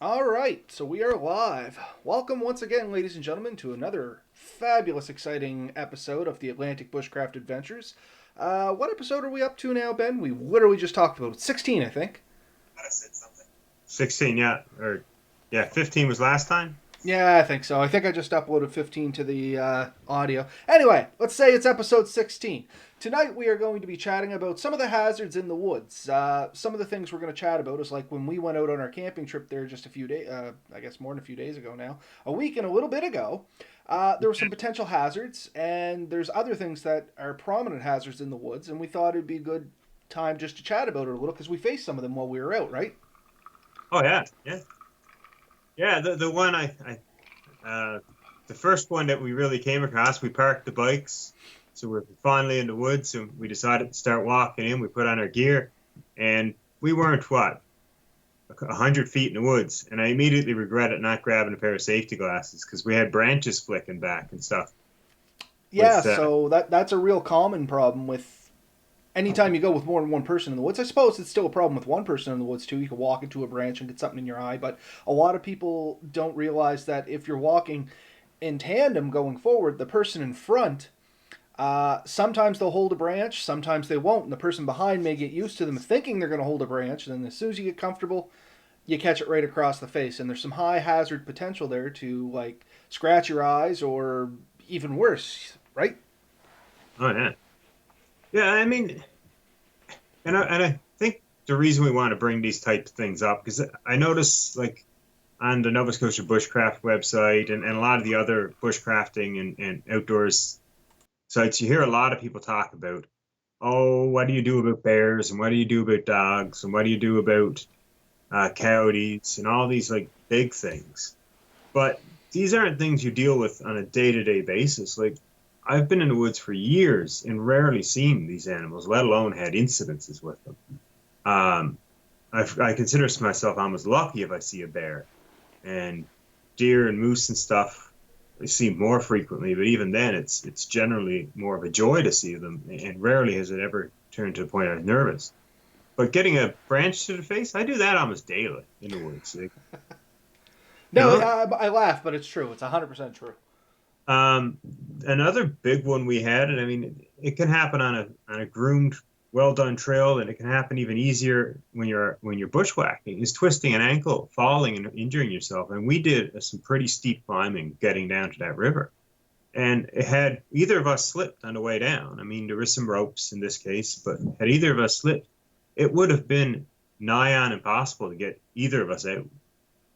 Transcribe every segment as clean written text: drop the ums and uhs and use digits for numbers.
All right, so we are live. Welcome once again, ladies and gentlemen, to another fabulous, exciting episode of the Atlantic Bushcraft Adventures. What episode are we up to now, Ben? We literally just talked about 16, I think. 16, yeah. Or yeah, 15 was last time. Yeah, I think so. I think I just uploaded 15 to the audio. Anyway, let's say it's episode 16. Tonight we are going to be chatting about some of the hazards in the woods. Some of the things we're going to chat about is like when we went out on our camping trip there just a few days, I guess more than a few days ago now, a week and a little bit ago. There were some potential hazards, and there's other things that are prominent hazards in the woods, and we thought it'd be a good time just to chat about it a little because we faced some of them while we were out, right? Oh yeah, yeah. Yeah, the one the first one that we really came across, we parked the bikes. So we're finally in the woods and we decided to start walking in. We put on our gear and we weren't 100 feet in the woods. And I immediately regretted not grabbing a pair of safety glasses because we had branches flicking back and stuff Yeah, with so that's a real common problem with anytime you go with more than one person in the woods. I suppose it's still a problem with one person in the woods too. You can walk into a branch and get something in your eye, but a lot of people don't realize that if you're walking in tandem going forward, the person in front, sometimes they'll hold a branch, sometimes they won't, and the person behind may get used to them thinking they're going to hold a branch, and then as soon as you get comfortable, you catch it right across the face, and there's some high hazard potential there to like scratch your eyes or even worse, right? oh yeah. Yeah, I mean, and I think the reason we want to bring these type of things up because I notice like on the Nova Scotia Bushcraft website and a lot of the other bushcrafting and outdoors sites, you hear a lot of people talk about, oh, what do you do about bears and what do you do about dogs and what do you do about coyotes and all these like big things. But these aren't things you deal with on a day-to-day basis. Like I've been in the woods for years and rarely seen these animals, let alone had incidences with them. Um, I consider myself almost lucky if I see a bear, and deer and moose and stuff I see more frequently. But even then, it's generally more of a joy to see them, and rarely has it ever turned to the point I was nervous. But getting a branch to the face, I do that almost daily in the woods. Like, you No, know, I laugh, but it's true. It's 100% true. Um, another big one we had, and I mean, it can happen on a groomed, well done trail, and it can happen even easier when you're bushwhacking. Is twisting an ankle, falling, and injuring yourself. And we did some pretty steep climbing getting down to that river, and it had either of us slipped on the way down. I mean, there was some ropes in this case, but had either of us slipped, it would have been nigh on impossible to get either of us out.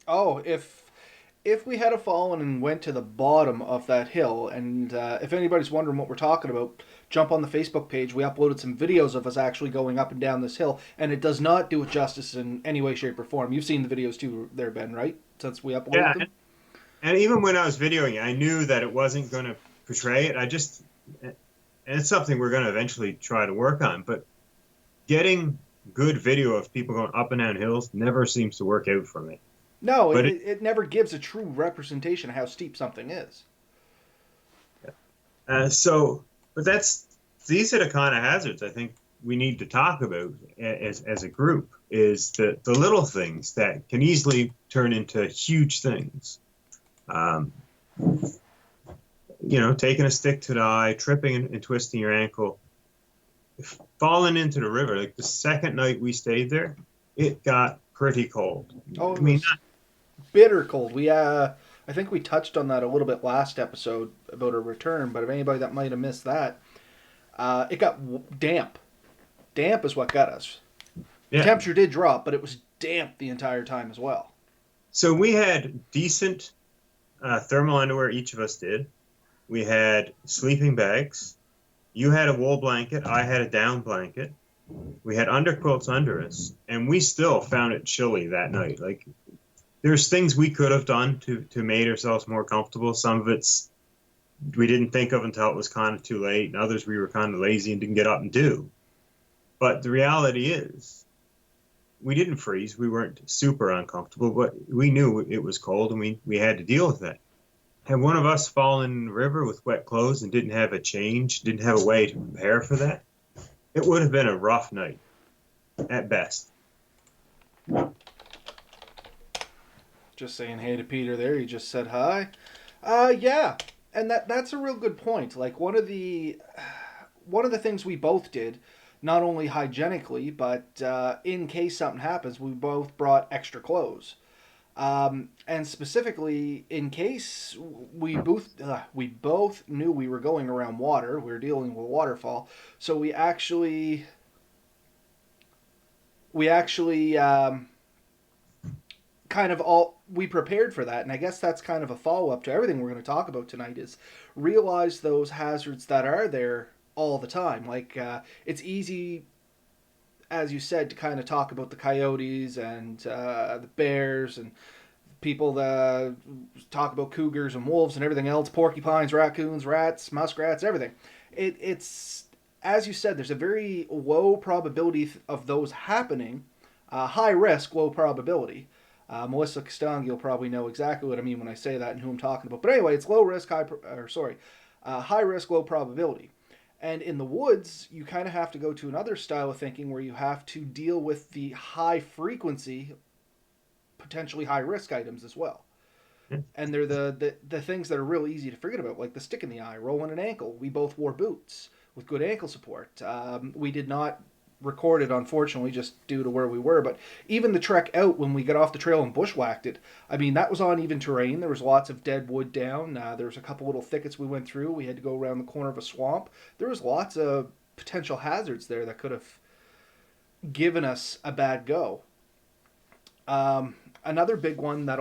Oh, if we had a fallen and went to the bottom of that hill, and if anybody's wondering what we're talking about, jump on the Facebook page. We uploaded some videos of us actually going up and down this hill, and it does not do it justice in any way, shape, or form. You've seen the videos too, there, Ben, right? Since we uploaded Yeah, them. and even when I was videoing it, I knew that it wasn't going to portray it. And it's something we're going to eventually try to work on. But getting good video of people going up and down hills never seems to work out for me. No, But it never gives a true representation of how steep something is. so, but these are the kind of hazards I think we need to talk about as a group. Is the little things that can easily turn into huge things. Um, taking a stick to the eye, tripping and twisting your ankle, falling into the river. Like the second night we stayed there, it got pretty cold. Oh, I it mean, was bitter cold. I think we touched on that a little bit last episode about our return, but if anybody that might have missed that, it got damp. Damp is what got us. The yeah. temperature did drop, but it was damp the entire time as well. So we had decent thermal underwear, each of us did. We had sleeping bags. You had a wool blanket. I had a down blanket. We had underquilts under us, and we still found it chilly that night. Like there's things we could have done to make ourselves more comfortable. Some of it's we didn't think of until it was kind of too late, and others we were kind of lazy and didn't get up and do. But the reality is, we didn't freeze. We weren't super uncomfortable, but we knew it was cold, and we had to deal with that. Had one of us fallen in the river with wet clothes and didn't have a change, didn't have a way to prepare for that, it would have been a rough night at best. Just saying hey to Peter there. You just said hi. Yeah, and that's a real good point. Like one of the things we both did, not only hygienically, but in case something happens, we both brought extra clothes. And specifically, in case we both knew we were going around water, we were dealing with a waterfall, so we actually kind of all we prepared for that. And I guess that's kind of a follow up to everything we're going to talk about tonight is realize those hazards that are there all the time. Like it's easy, as you said, to kind of talk about the coyotes and the bears and people that talk about cougars and wolves and everything else, porcupines, raccoons, rats, muskrats, everything. It's as you said, there's a very low probability of those happening. High risk, low probability. Melissa Castangi will probably know exactly what I mean when I say that and who I'm talking about. But anyway, it's low risk, high risk, low probability. And in the woods, you kind of have to go to another style of thinking where you have to deal with the high frequency, potentially high risk items as well. And they're the things that are real easy to forget about, like the stick in the eye, rolling an ankle. We both wore boots with good ankle support. We did not record it, unfortunately, just due to where we were. But even the trek out when we got off the trail and bushwhacked it, I mean, that was uneven terrain. There was lots of dead wood down. There was a couple little thickets we went through. We had to go around the corner of a swamp. There was lots of potential hazards there that could have given us a bad go. Another big one that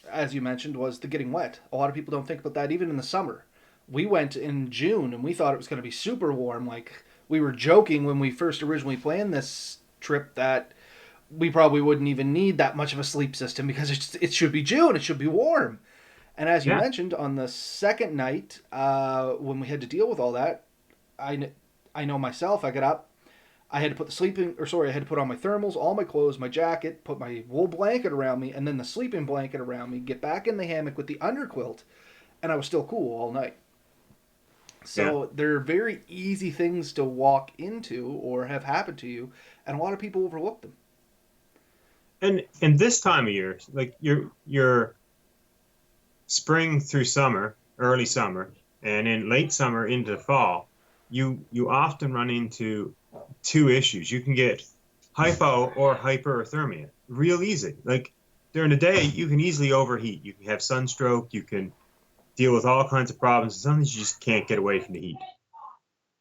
as you mentioned, was the getting wet. A lot of people don't think about that even in the summer. We went in June and we thought it was going to be super warm. Like we were joking when we first originally planned this trip that we probably wouldn't even need that much of a sleep system because it should be June. It should be warm. And as you Yeah. mentioned, on the second night, when we had to deal with all that, I know myself. I got up, I had to put I had to put on my thermals, all my clothes, my jacket, put my wool blanket around me, and then the sleeping blanket around me, get back in the hammock with the underquilt, and I was still cool all night. Yeah. So they're very easy things to walk into or have happened to you, and a lot of people overlook them. And this time of year, like your spring through summer, early summer, and in late summer into fall, you often run into two issues. You can get hypo or hyperthermia real easy. Like during the day, you can easily overheat. You can have sunstroke. You can deal with all kinds of problems. And sometimes you just can't get away from the heat.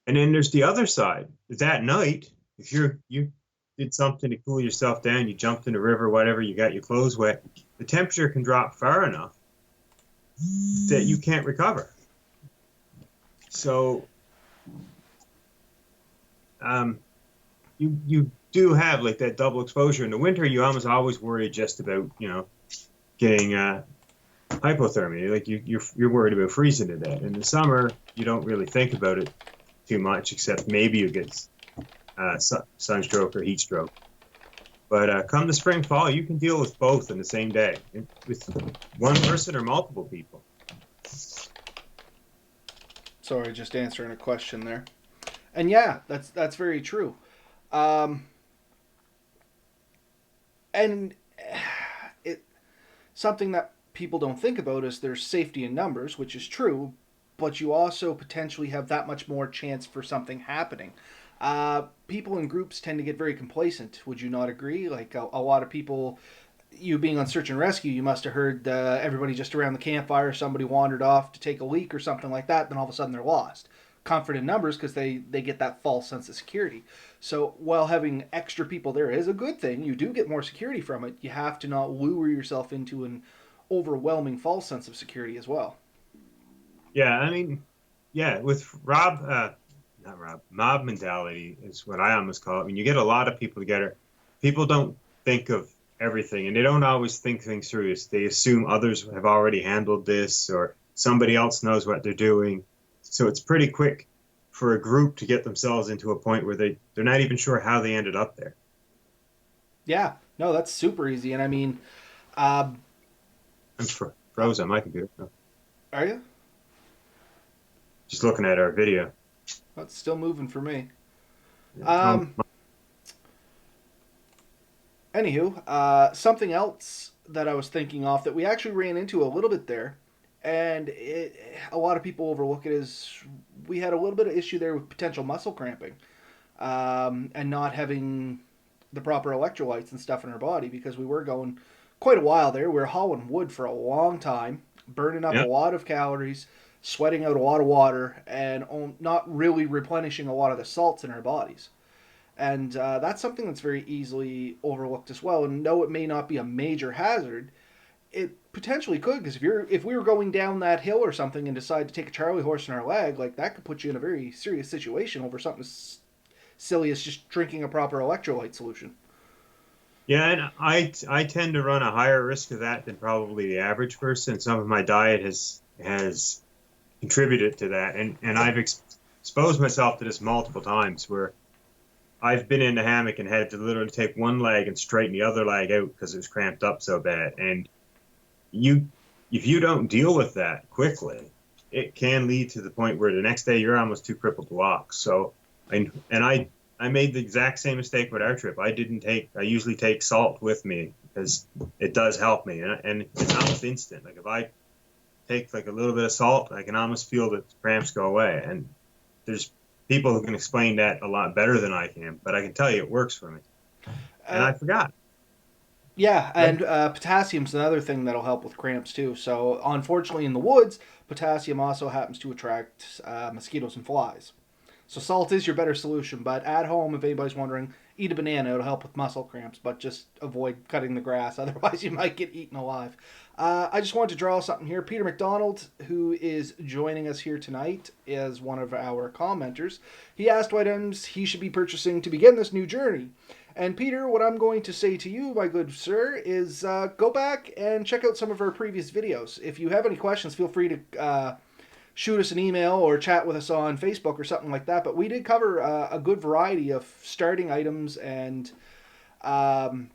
And then there's the other side. Is at night, if you did something to cool yourself down, you jumped in the river, whatever, you got your clothes wet, the temperature can drop far enough that you can't recover. So um, you do have like that double exposure. In the winter, you almost always worry just about getting hypothermia. Like you're worried about freezing to death. In the summer, you don't really think about it too much, except maybe you get sunstroke or heat stroke. But come the spring, fall, you can deal with both in the same day with one person or multiple people. Sorry, just answering a question there. And yeah, that's very true. Um, and it something that people don't think about is there's safety in numbers, which is true, but you also potentially have that much more chance for something happening. People in groups tend to get very complacent. Would you not agree? Like a lot of people, you being on search and rescue, you must have heard everybody just around the campfire, somebody wandered off to take a leak or something like that, then all of a sudden they're lost. Comfort in numbers because they get that false sense of security. So while having extra people there is a good thing, you do get more security from it. You have to not lure yourself into an overwhelming false sense of security as well. Yeah, I mean, yeah, with Rob, not Rob, mob mentality is what I almost call it. When you get a lot of people together, people don't think of everything and they don't always think things through. They assume others have already handled this or somebody else knows what they're doing. So it's pretty quick for a group to get themselves into a point where they're not even sure how they ended up there. Yeah, no, that's super easy. And I mean, uh, I'm froze on my computer. No, are you? just looking at our video. That's still moving for me. Oh, Um, Anywho, something else that I was thinking off that we actually ran into a little bit there, and a lot of people overlook it, is we had a little bit of issue there with potential muscle cramping, and not having the proper electrolytes and stuff in our body because we were going quite a while there. We were hauling wood for a long time, burning up a Yeah. lot of calories, sweating out a lot of water, and not really replenishing a lot of the salts in our bodies. And that's something that's very easily overlooked as well. And though it may not be a major hazard, it potentially could, because if we were going down that hill or something and decide to take a Charlie horse in our leg, like that could put you in a very serious situation over something as silly as just drinking a proper electrolyte solution. Yeah, and I tend to run a higher risk of that than probably the average person. Some of my diet has contributed to that, and I've exposed myself to this multiple times where I've been in the hammock and had to literally take one leg and straighten the other leg out because it was cramped up so bad. And you, if you don't deal with that quickly, it can lead to the point where the next day you're almost too crippled to walk. So, I made the exact same mistake with our trip. I usually take salt with me because it does help me, and it's almost instant. Like if I take like a little bit of salt, I can almost feel the cramps go away. And there's people who can explain that a lot better than I can, but I can tell you it works for me. And Uh, I forgot. yeah, Right? and potassium's another thing that'll help with cramps too. So, unfortunately, in the woods, potassium also happens to attract mosquitoes and flies. So salt is your better solution, but at home, if anybody's wondering, eat a banana. It'll help with muscle cramps, but just avoid cutting the grass. Otherwise, you might get eaten alive. I just wanted to draw something here. Peter McDonald, who is joining us here tonight, is one of our commenters. He asked what items he should be purchasing to begin this new journey. And Peter, what I'm going to say to you, my good sir, is go back and check out some of our previous videos. If you have any questions, feel free to shoot us an email or chat with us on Facebook or something like that. But we did cover a good variety of starting items, and um,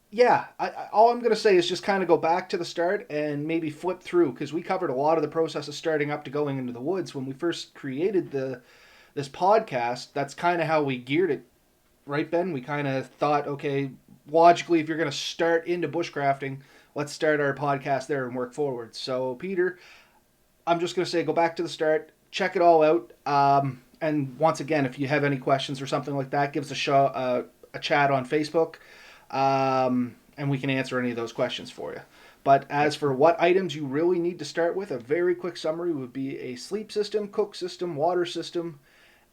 yeah, all I'm going to say is just kind of go back to the start and maybe flip through, because we covered a lot of the process of starting up to going into the woods when we first created this podcast. That's kind of how we geared it, right, Ben? We kind of thought, okay, logically, if you're going to start into bushcrafting, let's start our podcast there and work forward. So, Peter, I'm just going to say go back to the start, check it all out. And once again, if you have any questions or something like that, give us a chat on Facebook, and we can answer any of those questions for you. But as for what items you really need to start with, a very quick summary would be a sleep system, cook system, water system,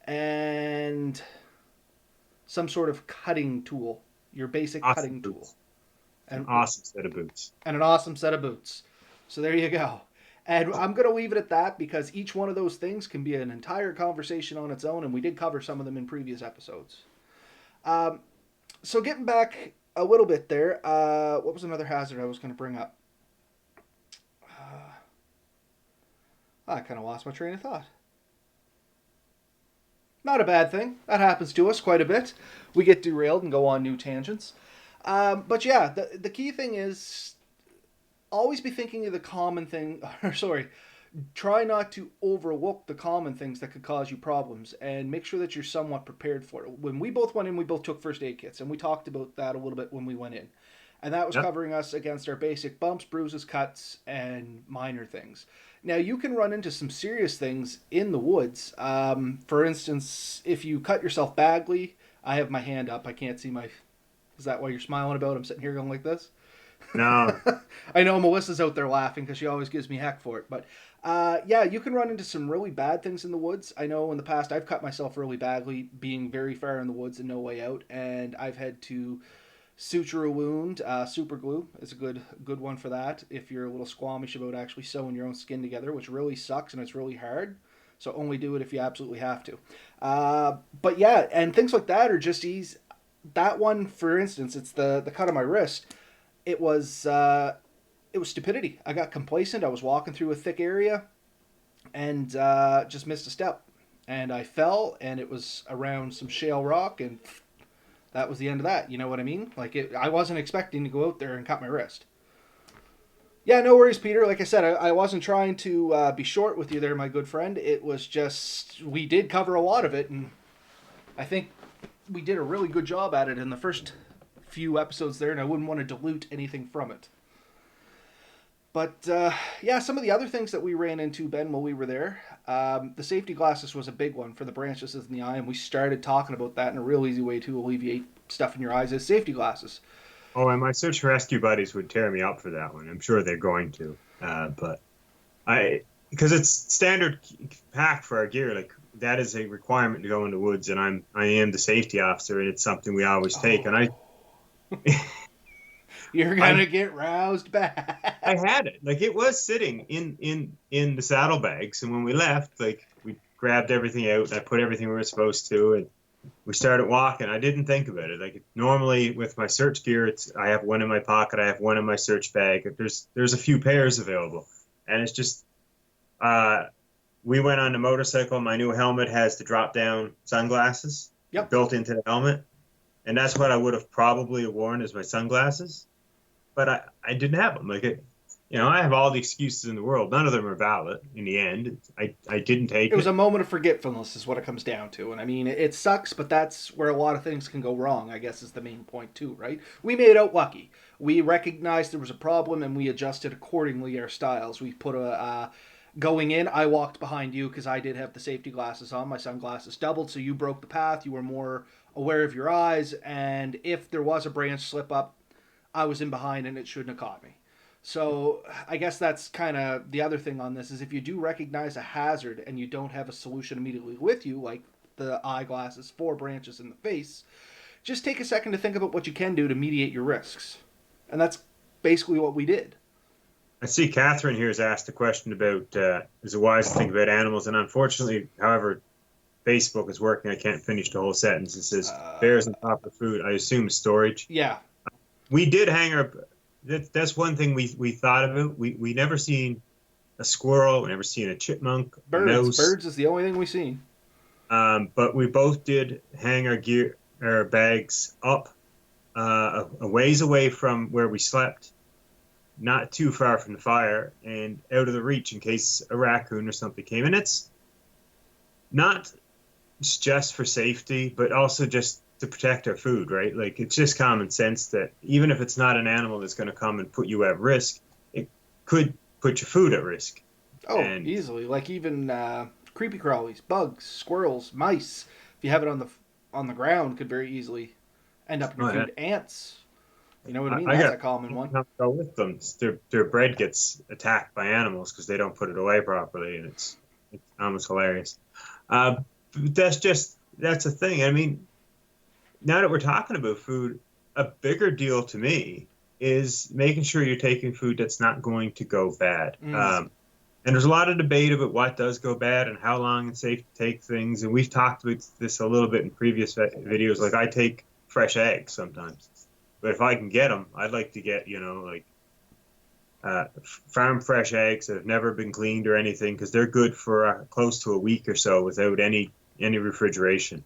and some sort of cutting tool, your basic Awesome cutting tool, boots. An and awesome set of boots. and an awesome set of boots. So there you go. And I'm going to leave it at that because each one of those things can be an entire conversation on its own, and we did cover some of them in previous episodes. Um, so getting back a little bit there, what was another hazard I was going to bring up? I kind of lost my train of thought. Not a bad thing. That happens to us quite a bit. We get derailed and go on new tangents. But yeah, the key thing is always be thinking of the common thing, or sorry, try not to overlook the common things that could cause you problems, and make sure that you're somewhat prepared for it. When we both went in, we both took first aid kits, and we talked about that a little bit when we went in. And that was Yep. covering us against our basic bumps, bruises, cuts, and minor things. Now, you can run into some serious things in the woods. For instance, if you cut yourself badly, I have my hand up. I can't see my. Is that why you're smiling about? I'm sitting here going like this. No. I know Melissa's out there laughing because she always gives me heck for it. But yeah, you can run into some really bad things in the woods. I know in the past I've cut myself really badly being very far in the woods and no way out, and I've had to suture a wound. Super glue is a good one for that if you're a little squeamish about actually sewing your own skin together, which really sucks and it's really hard. So only do it if you absolutely have to. But yeah, and things like that are just easy. That one, for instance, it's the cut on my wrist. It was it was stupidity. I got complacent. I was walking through a thick area and just missed a step, and I fell, and it was around some shale rock, and that was the end of that. You know what I mean? Like I wasn't expecting to go out there and cut my wrist. Yeah, no worries, Peter. Like I said, I wasn't trying to be short with you there, my good friend. It was just we did cover a lot of it, and I think we did a really good job at it in the few episodes there, and I wouldn't want to dilute anything from it. But yeah, some of the other things that we ran into, Ben, while we were there, the safety glasses was a big one for the branches in the eye, and we started talking about that. And a real easy way to alleviate stuff in your eyes is safety glasses. Oh, and my search and rescue buddies would tear me up for that one. I'm sure they're going to. But I, because it's standard pack for our gear, like that is a requirement to go in the woods, and I am the safety officer, and it's something we always take. And Oh, you're I gonna get roused I back. had it. Like it was sitting in the saddlebags, and when we left, like we grabbed everything out, and I put everything we were supposed to, and we started walking. I didn't think about it. Like normally with my search gear, it's I have one in my pocket, I have one in my search bag. There's a few pairs available, and it's just uh, we went on the motorcycle. My new helmet has the drop down sunglasses Yep. built into the helmet, and that's what I would have probably worn as my sunglasses. But I didn't have them. Like I have all the excuses in the world. None of them are valid in the end. I didn't It take was it. a moment of forgetfulness, is what it comes down to. And I mean, it sucks, but that's where a lot of things can go wrong, I guess, is the main point, too, right? We made out lucky. We recognized there was a problem and we adjusted accordingly our styles. We put a. Going in, I walked behind you because I did have the safety glasses on. My sunglasses doubled, so you broke the path. You were more aware of your eyes, and if there was a branch slip up, I was in behind and it shouldn't have caught me. So I guess that's kind of the other thing on this is if you do recognize a hazard and you don't have a solution immediately with you, like the eyeglasses, 4 branches in the face, just take a second to think about what you can do to mediate your risks. And that's basically what we did. I see Catherine here has asked a question about is it wise to think about animals? And unfortunately, however, Facebook is working. I can't finish the whole sentence. It says bears on top of food. I assume storage. Yeah, We did hang our. That's one thing we thought about. We never seen a squirrel. We never seen a chipmunk, a birds. mouse. Birds is the only thing we've seen. But we both did hang our bags up a ways away from where we slept, not too far from the fire, and out of the reach in case a raccoon or something came. And it's not just for safety, but also just to protect our food, right? Like it's just common sense that even if it's not an animal that's going to come and put you at risk, it could put your food at risk. Oh, And easily. Like even creepy crawlies, bugs, squirrels, mice. If you have it on the ground, could very easily end up in your oh yeah, food. Ants. You know what I mean? I That's got a common one. to go with them. Their bread gets attacked by animals because they don't put it away properly, and it's almost hilarious. But that's a thing. I mean, now that we're talking about food, a bigger deal to me is making sure you're taking food that's not going to go bad. Mm. And there's a lot of debate about what does go bad and how long it's safe to take things. And we've talked about this a little bit in previous videos. Like I take fresh eggs sometimes, but if I can get them, I'd like to get, like farm fresh eggs that have never been cleaned or anything because they're good for close to a week or so without any refrigeration.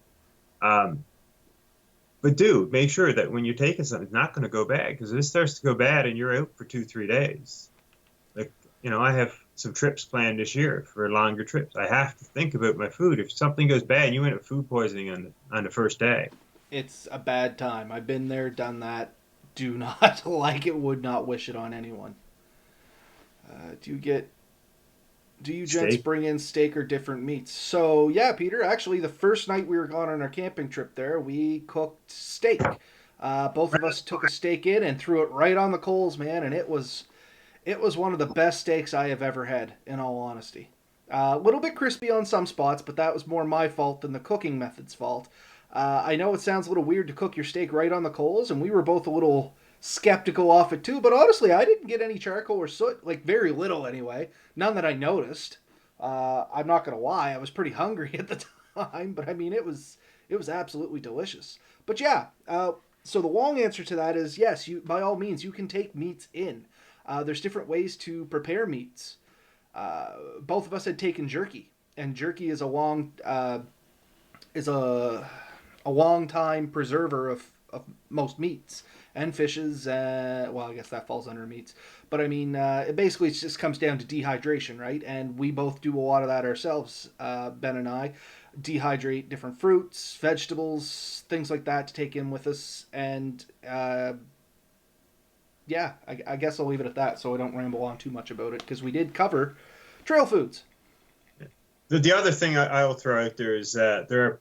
But make sure that when you're taking something, it's not going to go bad because if it starts to go bad and you're out for 2-3 days, like, I have some trips planned this year for longer trips. I have to think about my food. If something goes bad and you end up food poisoning on the first day. It's a bad time. I've been there, done that. Do not like it. Would not wish it on anyone. Do you get? Do you gents Steak. bring in steak or different meats? So yeah, Peter. Actually, the first night we were gone on our camping trip there, we cooked steak. Both of us took a steak in and threw it right on the coals, man, and it was one of the best steaks I have ever had. In all honesty, a little bit crispy on some spots, but that was more my fault than the cooking method's fault. I know it sounds a little weird to cook your steak right on the coals, and we were both a little skeptical off it too. But honestly, I didn't get any charcoal or soot, like very little anyway. None that I noticed. I'm not gonna lie, I was pretty hungry at the time, but I mean it was absolutely delicious. But yeah, so the long answer to that is yes. You by all means you can take meats in. There's different ways to prepare meats. Both of us had taken jerky, and jerky is a long time preserver of most meats and fishes. Well, I guess that falls under meats, but I mean, it basically just comes down to dehydration, right? And we both do a lot of that ourselves, Ben and I. dehydrate different fruits, vegetables, things like that to take in with us. And yeah, I guess I'll leave it at that so I don't ramble on too much about it because we did cover trail foods. The other thing I will throw out there is there are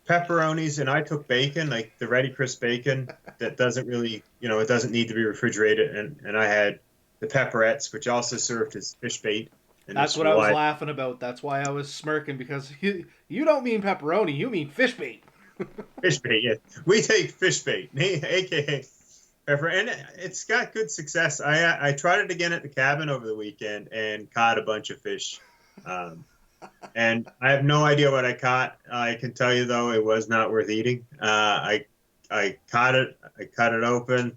pepperonis, and I took bacon, like the ready crisp bacon that doesn't really, it doesn't need to be refrigerated, and I had the pepperettes, which also served as fish bait, and That's just what I was relied laughing about. That's why I was smirking because you don't mean pepperoni, you mean fish bait. fish bait. Yeah, we take fish bait, aka pepper, and it's got good success. I tried it again at the cabin over the weekend and caught a bunch of fish. Um, and I have no idea what I caught. I can tell you though, it was not worth eating. I caught it. I cut it open.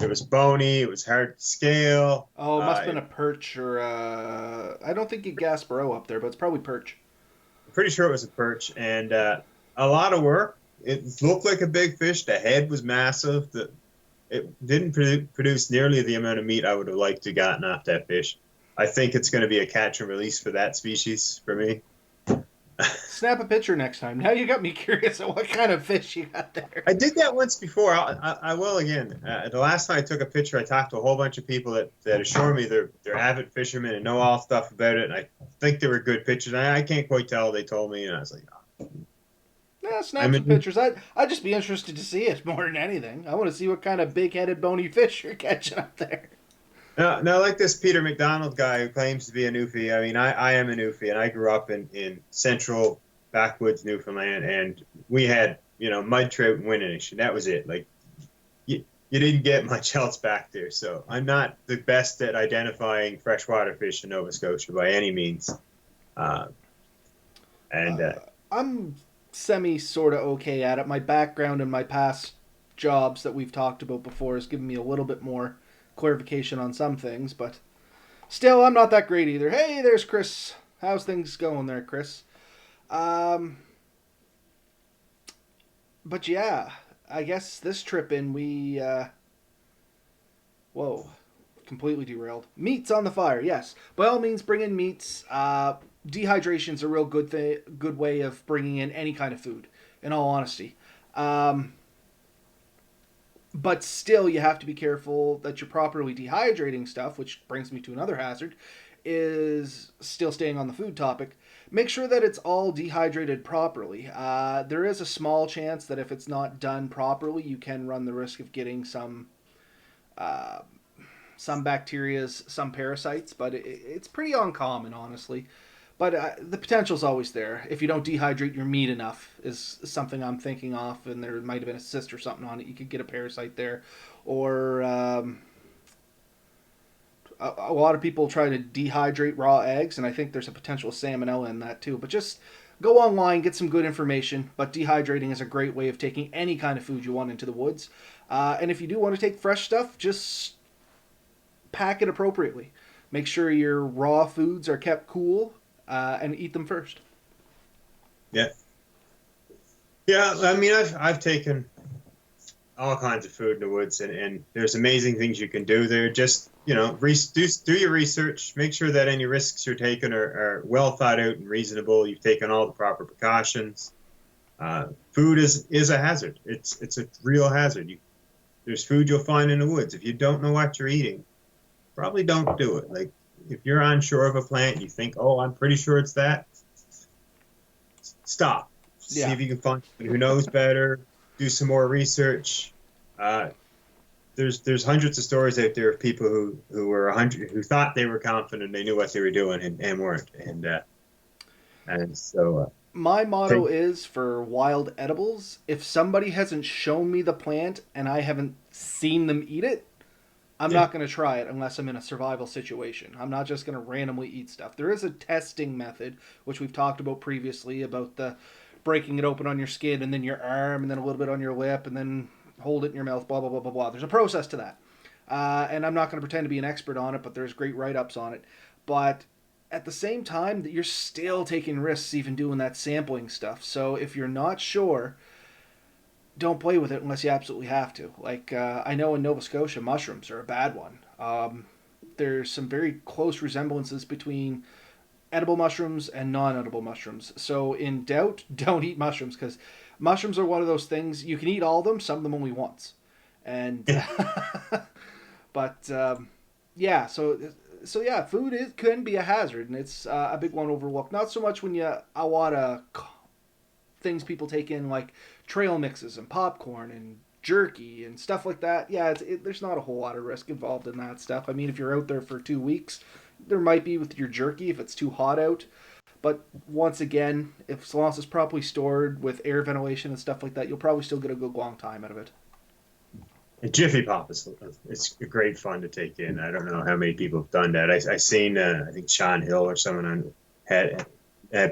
It was bony. It was hard to scale. Oh, it must have been a perch or I don't think you Gasparo up there, but it's probably perch. I'm pretty sure it was a perch, and a lot of work. It looked like a big fish. The head was massive. It didn't produce nearly the amount of meat I would have liked to gotten off that fish. I think it's going to be a catch and release for that species for me. Snap a picture next time. Now you got me curious at what kind of fish you got there. I did that once before. I will again. The last time I took a picture, I talked to a whole bunch of people that assure me they're avid fishermen and know all stuff about it. And I think they were good pictures. I can't quite tell. They told me, and I was like, oh. Yeah, I snap some mean, pictures. I'd just be interested to see it more than anything. I want to see what kind of big-headed bony fish you're catching up there. now, like this Peter McDonald guy who claims to be a Newfie. I mean, I am a Newfie, and I grew up in central backwoods Newfoundland, and we had mud trout and winnish, and that was it. Like you didn't get much else back there. So I'm not the best at identifying freshwater fish in Nova Scotia by any means. Uh, and I'm semi sort of okay at it. My background and my past jobs that we've talked about before has given me a little bit more clarification on some things, but still, I'm not that great either. Hey, there's Chris. How's things going there, Chris? Um, but yeah, I guess this trip in whoa, completely derailed. Meats on the fire, yes. By all means, bring in meats. Dehydration's a real good way of bringing in any kind of food. In all honesty, but still, you have to be careful that you're properly dehydrating stuff. Which brings me to another hazard: is still staying on the food topic. Make sure that it's all dehydrated properly. There is a small chance that if it's not done properly, you can run the risk of getting uh, some bacterias, some parasites, but it's pretty uncommon, honestly. But the potential's always there. If you don't dehydrate your meat enough, is something I'm thinking of, and there might have been a cyst or something on it. You could get a parasite there, or a lot of people try to dehydrate raw eggs, and I think there's a potential salmonella in that too. But just go online, get some good information. But dehydrating is a great way of taking any kind of food you want into the woods. And if you do want to take fresh stuff, just pack it appropriately. Make sure your raw foods are kept cool and eat them first. yeah, yeah. I mean, I've taken all kinds of food in the woods, and there's amazing things you can do there. Just do your research. Make sure that any risks you're taking are well thought out and reasonable. You've taken all the proper precautions. Food is a hazard. It's a real hazard. There's food you'll find in the woods. If you don't know what you're eating, probably don't do it. Like if you're unsure of a plant, you think, oh, I'm pretty sure it's that. Stop. See Yeah. if you can find someone who knows better. Do some more research. There's hundreds of stories out there of people who thought they were confident they knew what they were doing and weren't. And so My take, motto is for wild edibles: if somebody hasn't shown me the plant and I haven't seen them eat it, I'm yeah, not going to try it unless I'm in a survival situation. I'm not just going to randomly eat stuff. There is a testing method, which we've talked about previously, about the breaking it open on your skin and then your arm and then a little bit on your lip and then hold it in your mouth, blah, blah, blah, blah, blah. There's a process to that. And I'm not going to pretend to be an expert on it, but there's great write-ups on it. But at the same time, you're still taking risks even doing that sampling stuff. So if you're not sure, don't play with it unless you absolutely have to. Like, I know in Nova Scotia, mushrooms are a bad one. There's some very close resemblances between edible mushrooms and non-edible mushrooms. So in doubt, don't eat mushrooms because mushrooms are one of those things you can eat all of them, some of them only once, and but yeah, so yeah, food can be a hazard, and it's a big one overlooked. Not so much when you a lot of things people take in like trail mixes and popcorn and jerky and stuff like that. Yeah, there's not a whole lot of risk involved in that stuff. I mean, if you're out there for 2 weeks, there might be with your jerky if it's too hot out. But once again, if as long as it's properly stored with air ventilation and stuff like that, you'll probably still get a good long time out of it. Jiffy Pop is it's great fun to take in. I don't know how many people have done that. I seen I think Sean Hill or someone had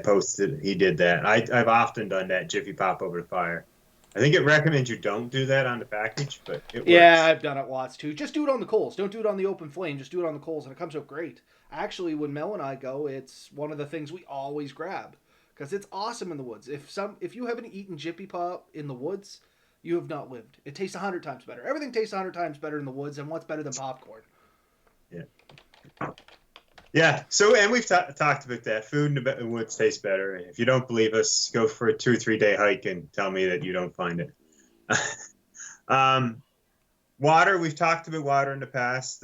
posted he did that. I've often done that Jiffy Pop over the fire. I think it recommends you don't do that on the package, but it Yeah, works. I've done it lots too. Just do it on the coals. Don't do it on the open flame. Just do it on the coals, and it comes out great. Actually, when Mel and I go, it's one of the things we always grab because it's awesome in the woods. If you haven't eaten Jiffy Pop in the woods, you have not lived. It tastes 100 times better. Everything tastes 100 times better in the woods, and what's better than popcorn? Yeah. Yeah. So, and we've talked about that. Food in the woods tastes better. If you don't believe us, go for a 2 or 3 day hike and tell me that you don't find it. um, Water. We've talked about water in the past.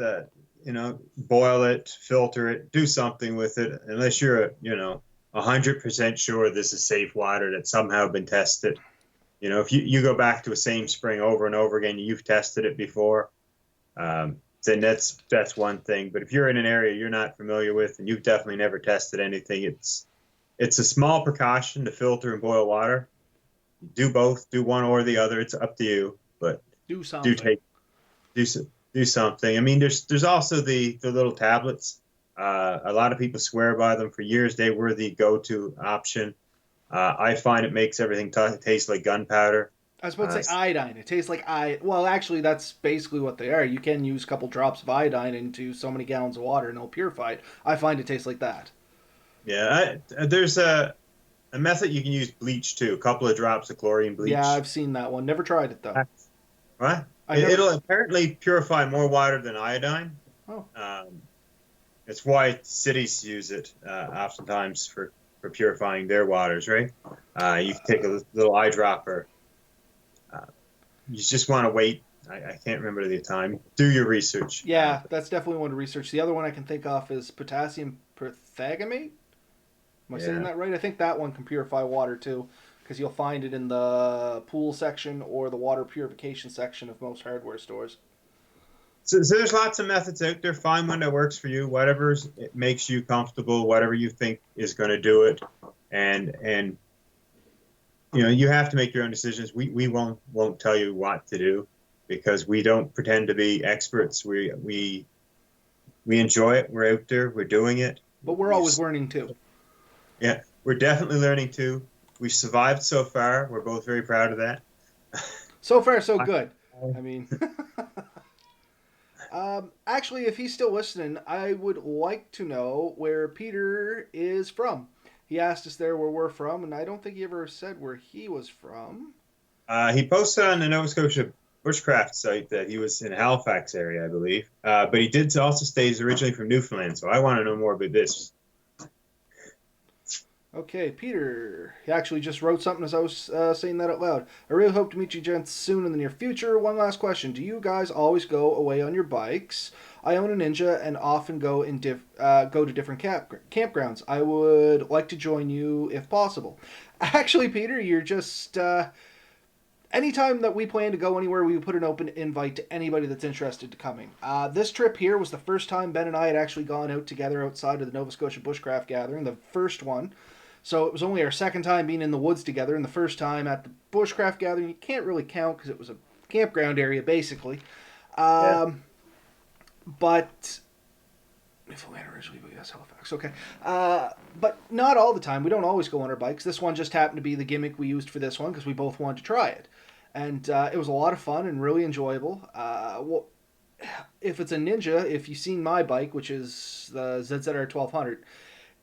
Boil it, filter it, do something with it. Unless you're, 100% sure this is safe water that's somehow been tested. If you go back to a same spring over and over again, you've tested it before. Then that's one thing. But if you're in an area you're not familiar with and you've definitely never tested anything, it's a small precaution to filter and boil water. Do both, do one or the other. It's up to you, but Do do something. take do do something. I mean, there's also the little tablets. A lot of people swear by them for years. They were the go-to option. I find it makes everything taste like gunpowder. I was about Uh, to say iodine. It tastes like Well, actually, that's basically what they are. You can use a couple drops of iodine into so many gallons of water and it'll purify it. I find it tastes like that. yeah, there's a method you can use bleach too. A couple of drops of chlorine Yeah, bleach. I've seen that one. Never tried it though. What? I've never. It'll apparently purify more water than iodine. Oh, Um, it's why cities use it oftentimes for purifying their waters, right? You can take a little eyedropper. Uh, you just want to wait. I can't remember the time. Do your research. yeah, that's definitely one to research. The other one I can think of is potassium perthagamate. Am I saying Yeah. that right? I think that one can purify water too, because you'll find it in the pool section or the water purification section of most hardware stores. So there's lots of methods out there. Find one that works for you. Whatever it makes you comfortable. Whatever you think is going to do it. And you have to make your own decisions. We won't tell you what to do because we don't pretend to be experts. We enjoy it. We're out there. We're doing it. But we're We've always learning too. Yeah, we're definitely learning too. We've survived so far. We're both very proud of that. So far, so good. I mean, actually, if he's still listening, I would like to know where Peter is from. He asked us there where we're from, and I don't think he ever said where he was from. He posted on the Nova Scotia Bushcraft site that he was in Halifax area, I believe. But he did also say he's originally from Newfoundland, so I want to know more about this. Okay, Peter. He actually just wrote something as I was saying that out loud. I really hope to meet you gents soon in the near future. One last question. Do you guys always go away on your bikes? I own a Ninja and often go go to different campgrounds. I would like to join you if possible. Actually, Peter, you're just... anytime that we plan to go anywhere, we put an open invite to anybody that's interested to coming. This trip here was the first time Ben and I had actually gone out together outside of the Nova Scotia Bushcraft Gathering, the first one. So it was only our second time being in the woods together, and the first time at the Bushcraft Gathering. You can't really count because it was a campground area, basically. Yeah. But Newfoundland originally, but yes, Halifax. Okay, but not all the time. We don't always go on our bikes. This one just happened to be the gimmick we used for this one because we both wanted to try it, and it was a lot of fun and really enjoyable. If it's a Ninja, if you've seen my bike, which is the ZZR 1200,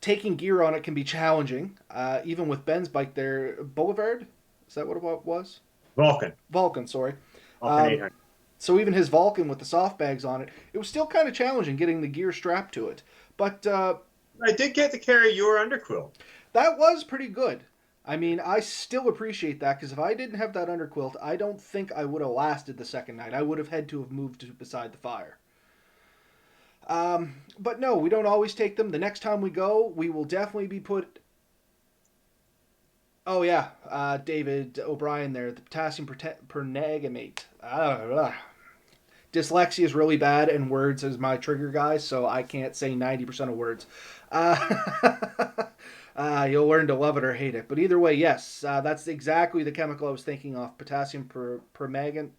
taking gear on it can be challenging. Even with Ben's bike there, Boulevard, is that what it was? Vulcan. Vulcan, sorry. Vulcan Um, 800. so even his Vulcan with the soft bags on it, it was still kind of challenging getting the gear strapped to it. But I did get to carry your underquilt. That was pretty good. I mean, I still appreciate that because if I didn't have that underquilt, I don't think I would have lasted the second night. I would have had to have moved to beside the fire. But no, we don't always take them. The next time we go, we will definitely be put. Oh yeah, David O'Brien there, the potassium pernagamate. Dyslexia is really bad, and words is my trigger, guys, so I can't say 90% of words. Uh, you'll learn to love it or hate it. But either way, yes, that's exactly the chemical I was thinking of. Potassium permanganate.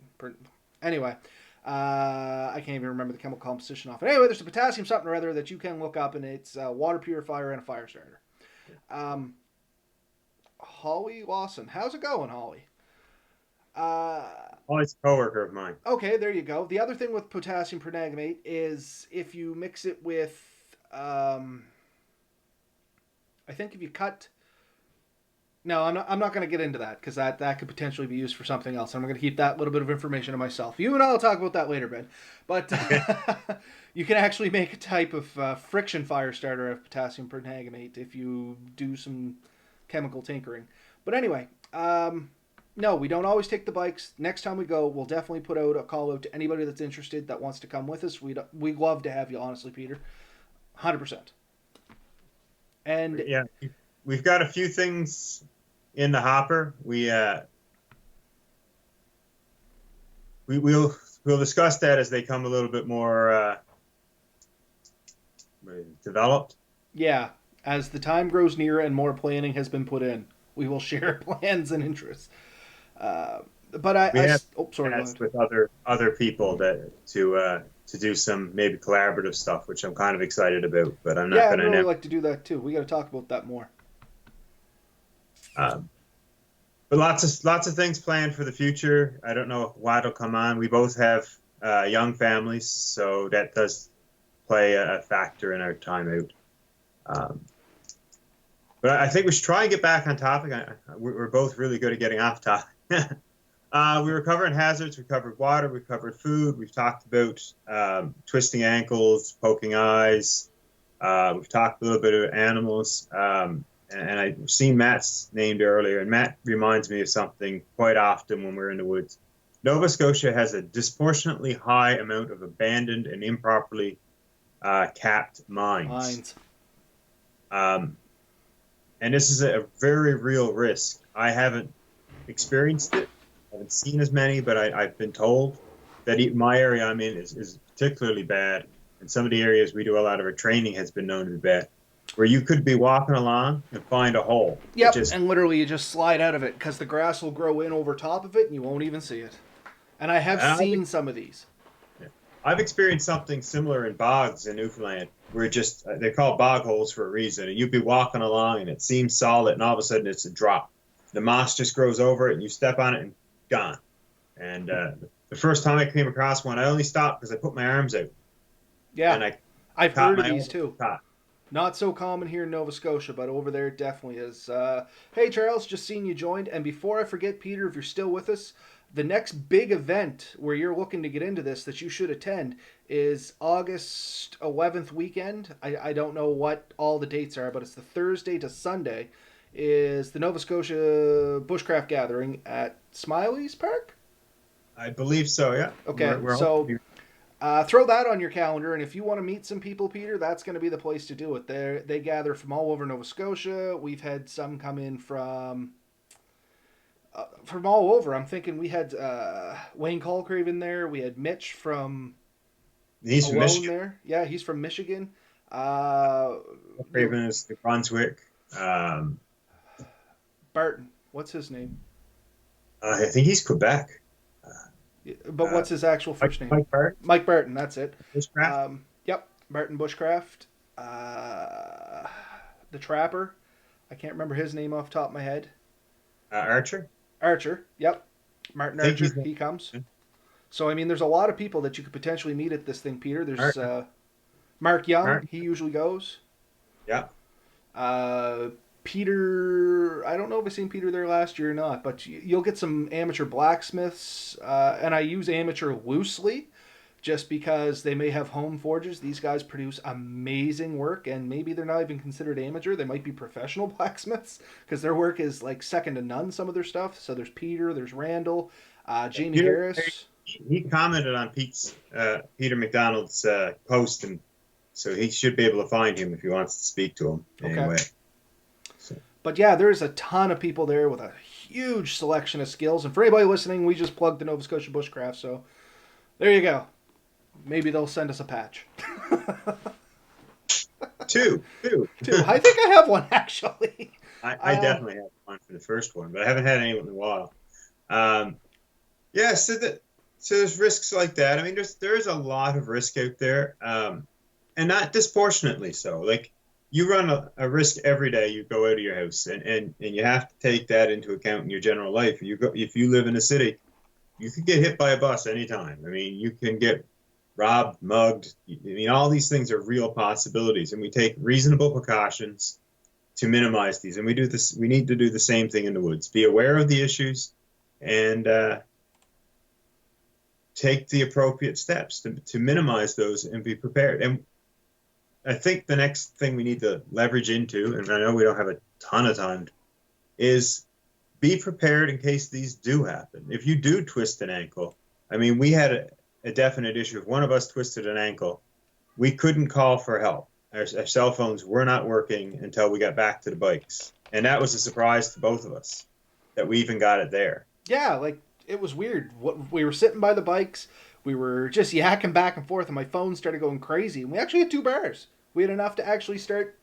Anyway, I can't even remember the chemical composition off it. Anyway, there's a potassium something or other that you can look up, and it's a water purifier and a fire starter. Um, Holly Lawson. How's it going, Holly? Uh, Oh, it's a coworker of mine. okay, there you go. The other thing with potassium permanganate is if you mix it with, I think if you cut. No, I'm not going to get into that because that could potentially be used for something else. I'm going to keep that little bit of information to myself. You and I will talk about that later, Ben. But Okay. you can actually make a type of friction fire starter of potassium permanganate if you do some chemical tinkering. But anyway, no, we don't always take the bikes. Next time we go, we'll definitely put out a call out to anybody that's interested that wants to come with us. We'd love to have you, honestly, Peter. 100%. And Yeah, we've got a few things in the hopper. We'll discuss that as they come a little bit more developed. yeah, as the time grows near and more planning has been put in, we will share plans and interests. Uh, but We have oh, sorry, go asked ahead. with other people to do some maybe collaborative stuff, which I'm kind of excited about, but I'm not Yeah, I'd going to really know. like to do that too. We got to talk about that more. Um, but lots of things planned for the future. I don't know what'll come on. We both have young families, so that does play a factor in our time out. Um, but I think we should try and get back on topic. We're both really good at getting off topic. We were covering hazards. We covered water. We covered food. We've talked about twisting ankles, poking eyes. We've talked a little bit about animals. And I've seen Matt's named earlier, and Matt reminds me of something quite often when we're in the woods. Nova Scotia has a disproportionately high amount of abandoned and improperly capped mines. Mines. Um, and this is a very real risk. I haven't experienced it. I haven't seen as many, but I've been told that my area I'm in is particularly bad. And some of the areas we do a lot of our training has been known to be bad, where you could be walking along and find a hole. It Yep, just, and literally you just slide out of it because the grass will grow in over top of it and you won't even see it. And I have I've, seen some of these. I've experienced something similar in bogs in Newfoundland, where just they're called bog holes for a reason. And you'd be walking along and it seems solid, and all of a sudden it's a drop. The moss just grows over it, and you step on it and gone. And the first time I came across one, I only stopped because I put my arms out Yeah, and I I've caught heard of my these own too. caught. Not so common here in Nova Scotia, but over there it definitely is. Hey, Charles, just seen you joined. And before I forget, Peter, if you're still with us, the next big event where you're looking to get into this that you should attend is August 11th weekend. I don't know what all the dates are, but it's the Thursday to Sunday. Is the Nova Scotia Bushcraft Gathering at Smiley's Park? I believe so. Yeah, Okay, we're so hoping. throw that on your calendar, and if you want to meet some people, Peter, that's going to be the place to do it. They gather from all over Nova Scotia. We've had some come in from all over. I'm thinking we had Wayne Colcraven there. We had Mitch from He's from Alone Michigan. there. Yeah, he's from Michigan. Uh, Craven is New Brunswick. Barton. What's his name? I think he's Quebec. But Uh, what's his actual first name? Mike Park, Mike Barton. That's it. Bushcraft, Yep, Barton Bushcraft. Uh, the Trapper. I can't remember his name off the top of my head. Archer. Archer. Yep, Martin I think he's Archer. He comes. So I mean, there's a lot of people that you could potentially meet at this thing, Peter. There's Mark. Mark Young. Mark. He usually goes. Yeah. Uh, Peter. I don't know if I've seen Peter there last year or not, but you'll get some amateur blacksmiths, and I use amateur loosely, just because they may have home forges. These guys produce amazing work, and maybe they're not even considered amateur. They might be professional blacksmiths because their work is like second to none. Some of their stuff. So there's Peter, there's Randall, Jamie You know, Harris. he commented on Peter McDonald's post, and so he should be able to find him if he wants to speak to him Okay. anyway. So, But yeah, there's a ton of people there with a huge selection of skills. And for anybody listening, we just plugged the Nova Scotia Bushcraft, so there you go. Maybe they'll send us a patch. two. Too. I think I have one actually. I definitely have one for the first one, but I haven't had anyone in a while. Um, yeah, so there's risks like that. I mean, there's a lot of risk out there, and not disproportionately so. Like you run a risk every day you go out of your house, and you have to take that into account in your general life. If you live in a city, you could get hit by a bus anytime. I mean, you can get robbed, mugged. I mean, all these things are real possibilities, and we take reasonable precautions to minimize these. And we do this. We need to do the same thing in the woods. Be aware of the issues, and take the appropriate steps to minimize those and be prepared. And I think the next thing we need to leverage into, and I know we don't have a ton of time, is be prepared in case these do happen. If you do twist an ankle, I mean, we had a definite issue. If one of us twisted an ankle, we couldn't call for help. Our cell phones were not working until we got back to the bikes. And that was a surprise to both of us that we even got it there. Yeah, like it was weird. We were sitting by the bikes, we were just yakking back and forth, and my phone started going crazy. And we actually had 2 bars. We had enough to actually start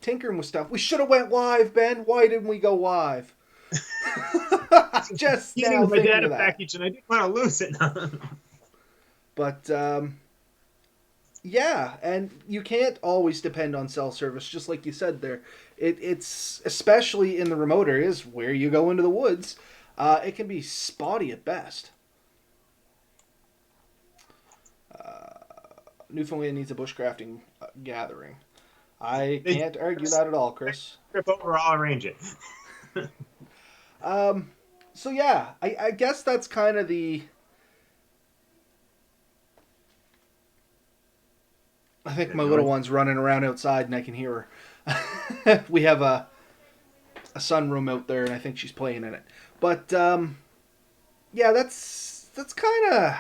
tinkering with stuff. We should have went live, Ben. Why didn't we go live? Just now my thinking data of that. package, and I didn't want to lose it. But yeah, and you can't always depend on cell service, just like you said there. It's especially in the remote areas where you go into the woods. It can be spotty at best. Newfoundland needs a bushcrafting gathering. I can't argue that at all, Chris. Trip over, I'll arrange it. So yeah, I guess that's kind of the. I think my little one's running around outside and I can hear her. We have a sunroom out there and I think she's playing in it. But yeah, that's kind of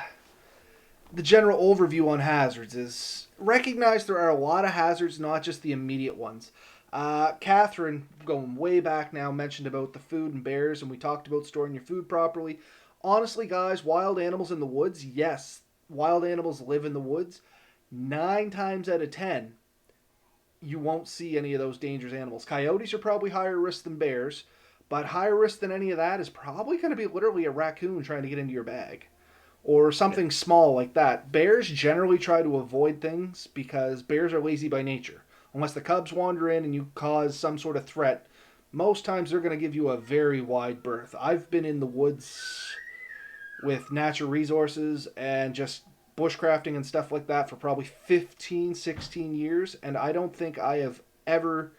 the general overview on hazards. Is recognize there are a lot of hazards, not just the immediate ones. Catherine, going way back now, mentioned about the food and bears, and we talked about storing your food properly. Honestly, guys, wild animals in the woods, yes, wild animals live in the woods. 9 times out of 10, you won't see any of those dangerous animals. Coyotes are probably higher risk than bears, but higher risk than any of that is probably going to be literally a raccoon trying to get into your bag or something small like that. Bears generally try to avoid things because bears are lazy by nature. Unless the cubs wander in and you cause some sort of threat, most times they're going to give you a very wide berth. I've been in the woods with natural resources and just bushcrafting and stuff like that for probably 15, 16 years, and I don't think I have ever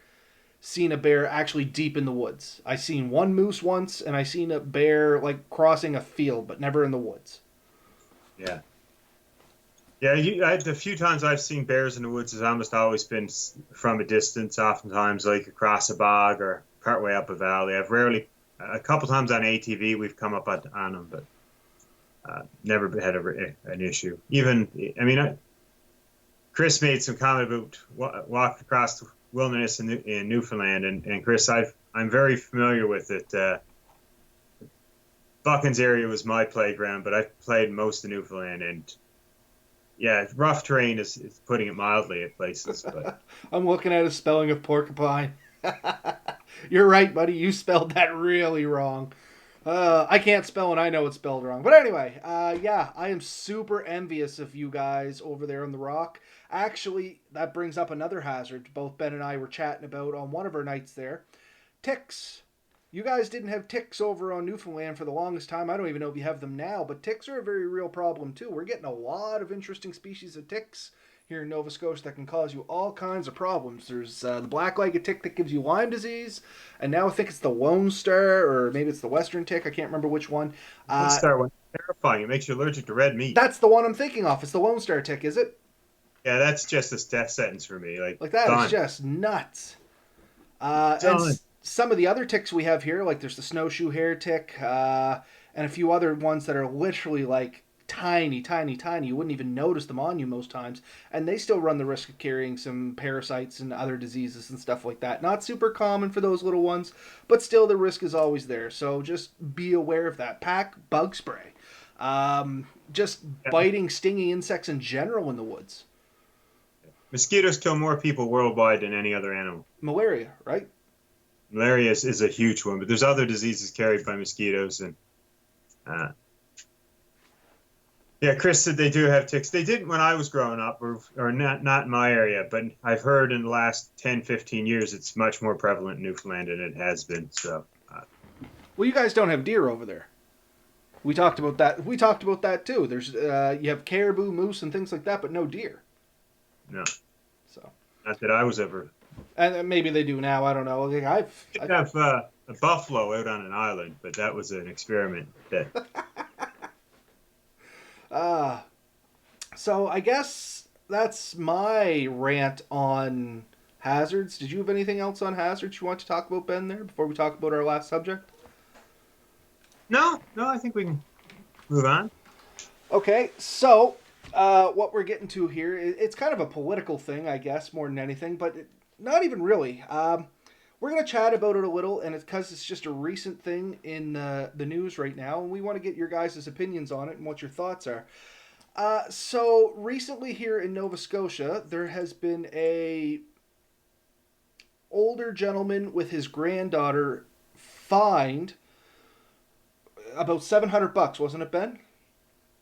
seen a bear actually deep in the woods. I seen one moose once, and I seen a bear like crossing a field, but never in the woods. Yeah. Yeah, the few times I've seen bears in the woods has almost always been from a distance, oftentimes like across a bog or partway up a valley. I've rarely, a couple times on ATV, we've come up on them, but never had an issue. Even, I mean, Chris made some comment about walking across the wilderness in Newfoundland, and Chris, I'm very familiar with it. Buchan's area was my playground, but I've played most of Newfoundland, and yeah, rough terrain is putting it mildly at places. But I'm looking at a spelling of porcupine. You're right, buddy. You spelled that really wrong. I can't spell and I know it's spelled wrong. But anyway, yeah, I am super envious of you guys over there on the rock. Actually, that brings up another hazard both Ben and I were chatting about on one of our nights there. Ticks. You guys didn't have ticks over on Newfoundland for the longest time. I don't even know if you have them now, but ticks are a very real problem too. We're getting a lot of interesting species of ticks here in Nova Scotia that can cause you all kinds of problems. There's the black-legged tick that gives you Lyme disease, and now I think it's the Lone Star, or maybe it's the Western tick. I can't remember which one. Lone Star one. terrifying. It makes you allergic to red meat. That's the one I'm thinking of. It's the Lone Star tick, is it? Yeah, that's just a death sentence for me. Like, Like that is done. just nuts. Done. Some of the other ticks we have here, like there's the snowshoe hare tick, and a few other ones that are literally like tiny, tiny, tiny. You wouldn't even notice them on you most times, and they still run the risk of carrying some parasites and other diseases and stuff like that. Not super common for those little ones, but still the risk is always there. So just be aware of that. Pack bug spray. Just Yeah. biting, stinging insects in general in the woods. Mosquitoes kill more people worldwide than any other animal. Malaria, right? Malaria is a huge one, but there's other diseases carried by mosquitoes. And uh, yeah, Chris said they do have ticks. They didn't when I was growing up, or not in my area, but I've heard in the last 10, 15 years it's much more prevalent in Newfoundland than it has been. So, Well, you guys don't have deer over there. We talked about that. We talked about that too. There's you have caribou, moose, and things like that, but no deer. no, So, not that I was ever. and maybe they do now. I don't know. Like We did have a buffalo out on an island, but that was an experiment. That uh, so I guess that's my rant on hazards. Did you have anything else on hazards you want to talk about, Ben? There before we talk about our last subject. no, I think we can move on. Okay, so what we're getting to here, it's kind of a political thing, I guess, more than anything, but not even really. We're going to chat about it a little, and it's because it's just a recent thing in the news right now, and we want to get your guys' opinions on it and what your thoughts are. So recently here in Nova Scotia, there has been a older gentleman with his granddaughter fined about $700, wasn't it, Ben?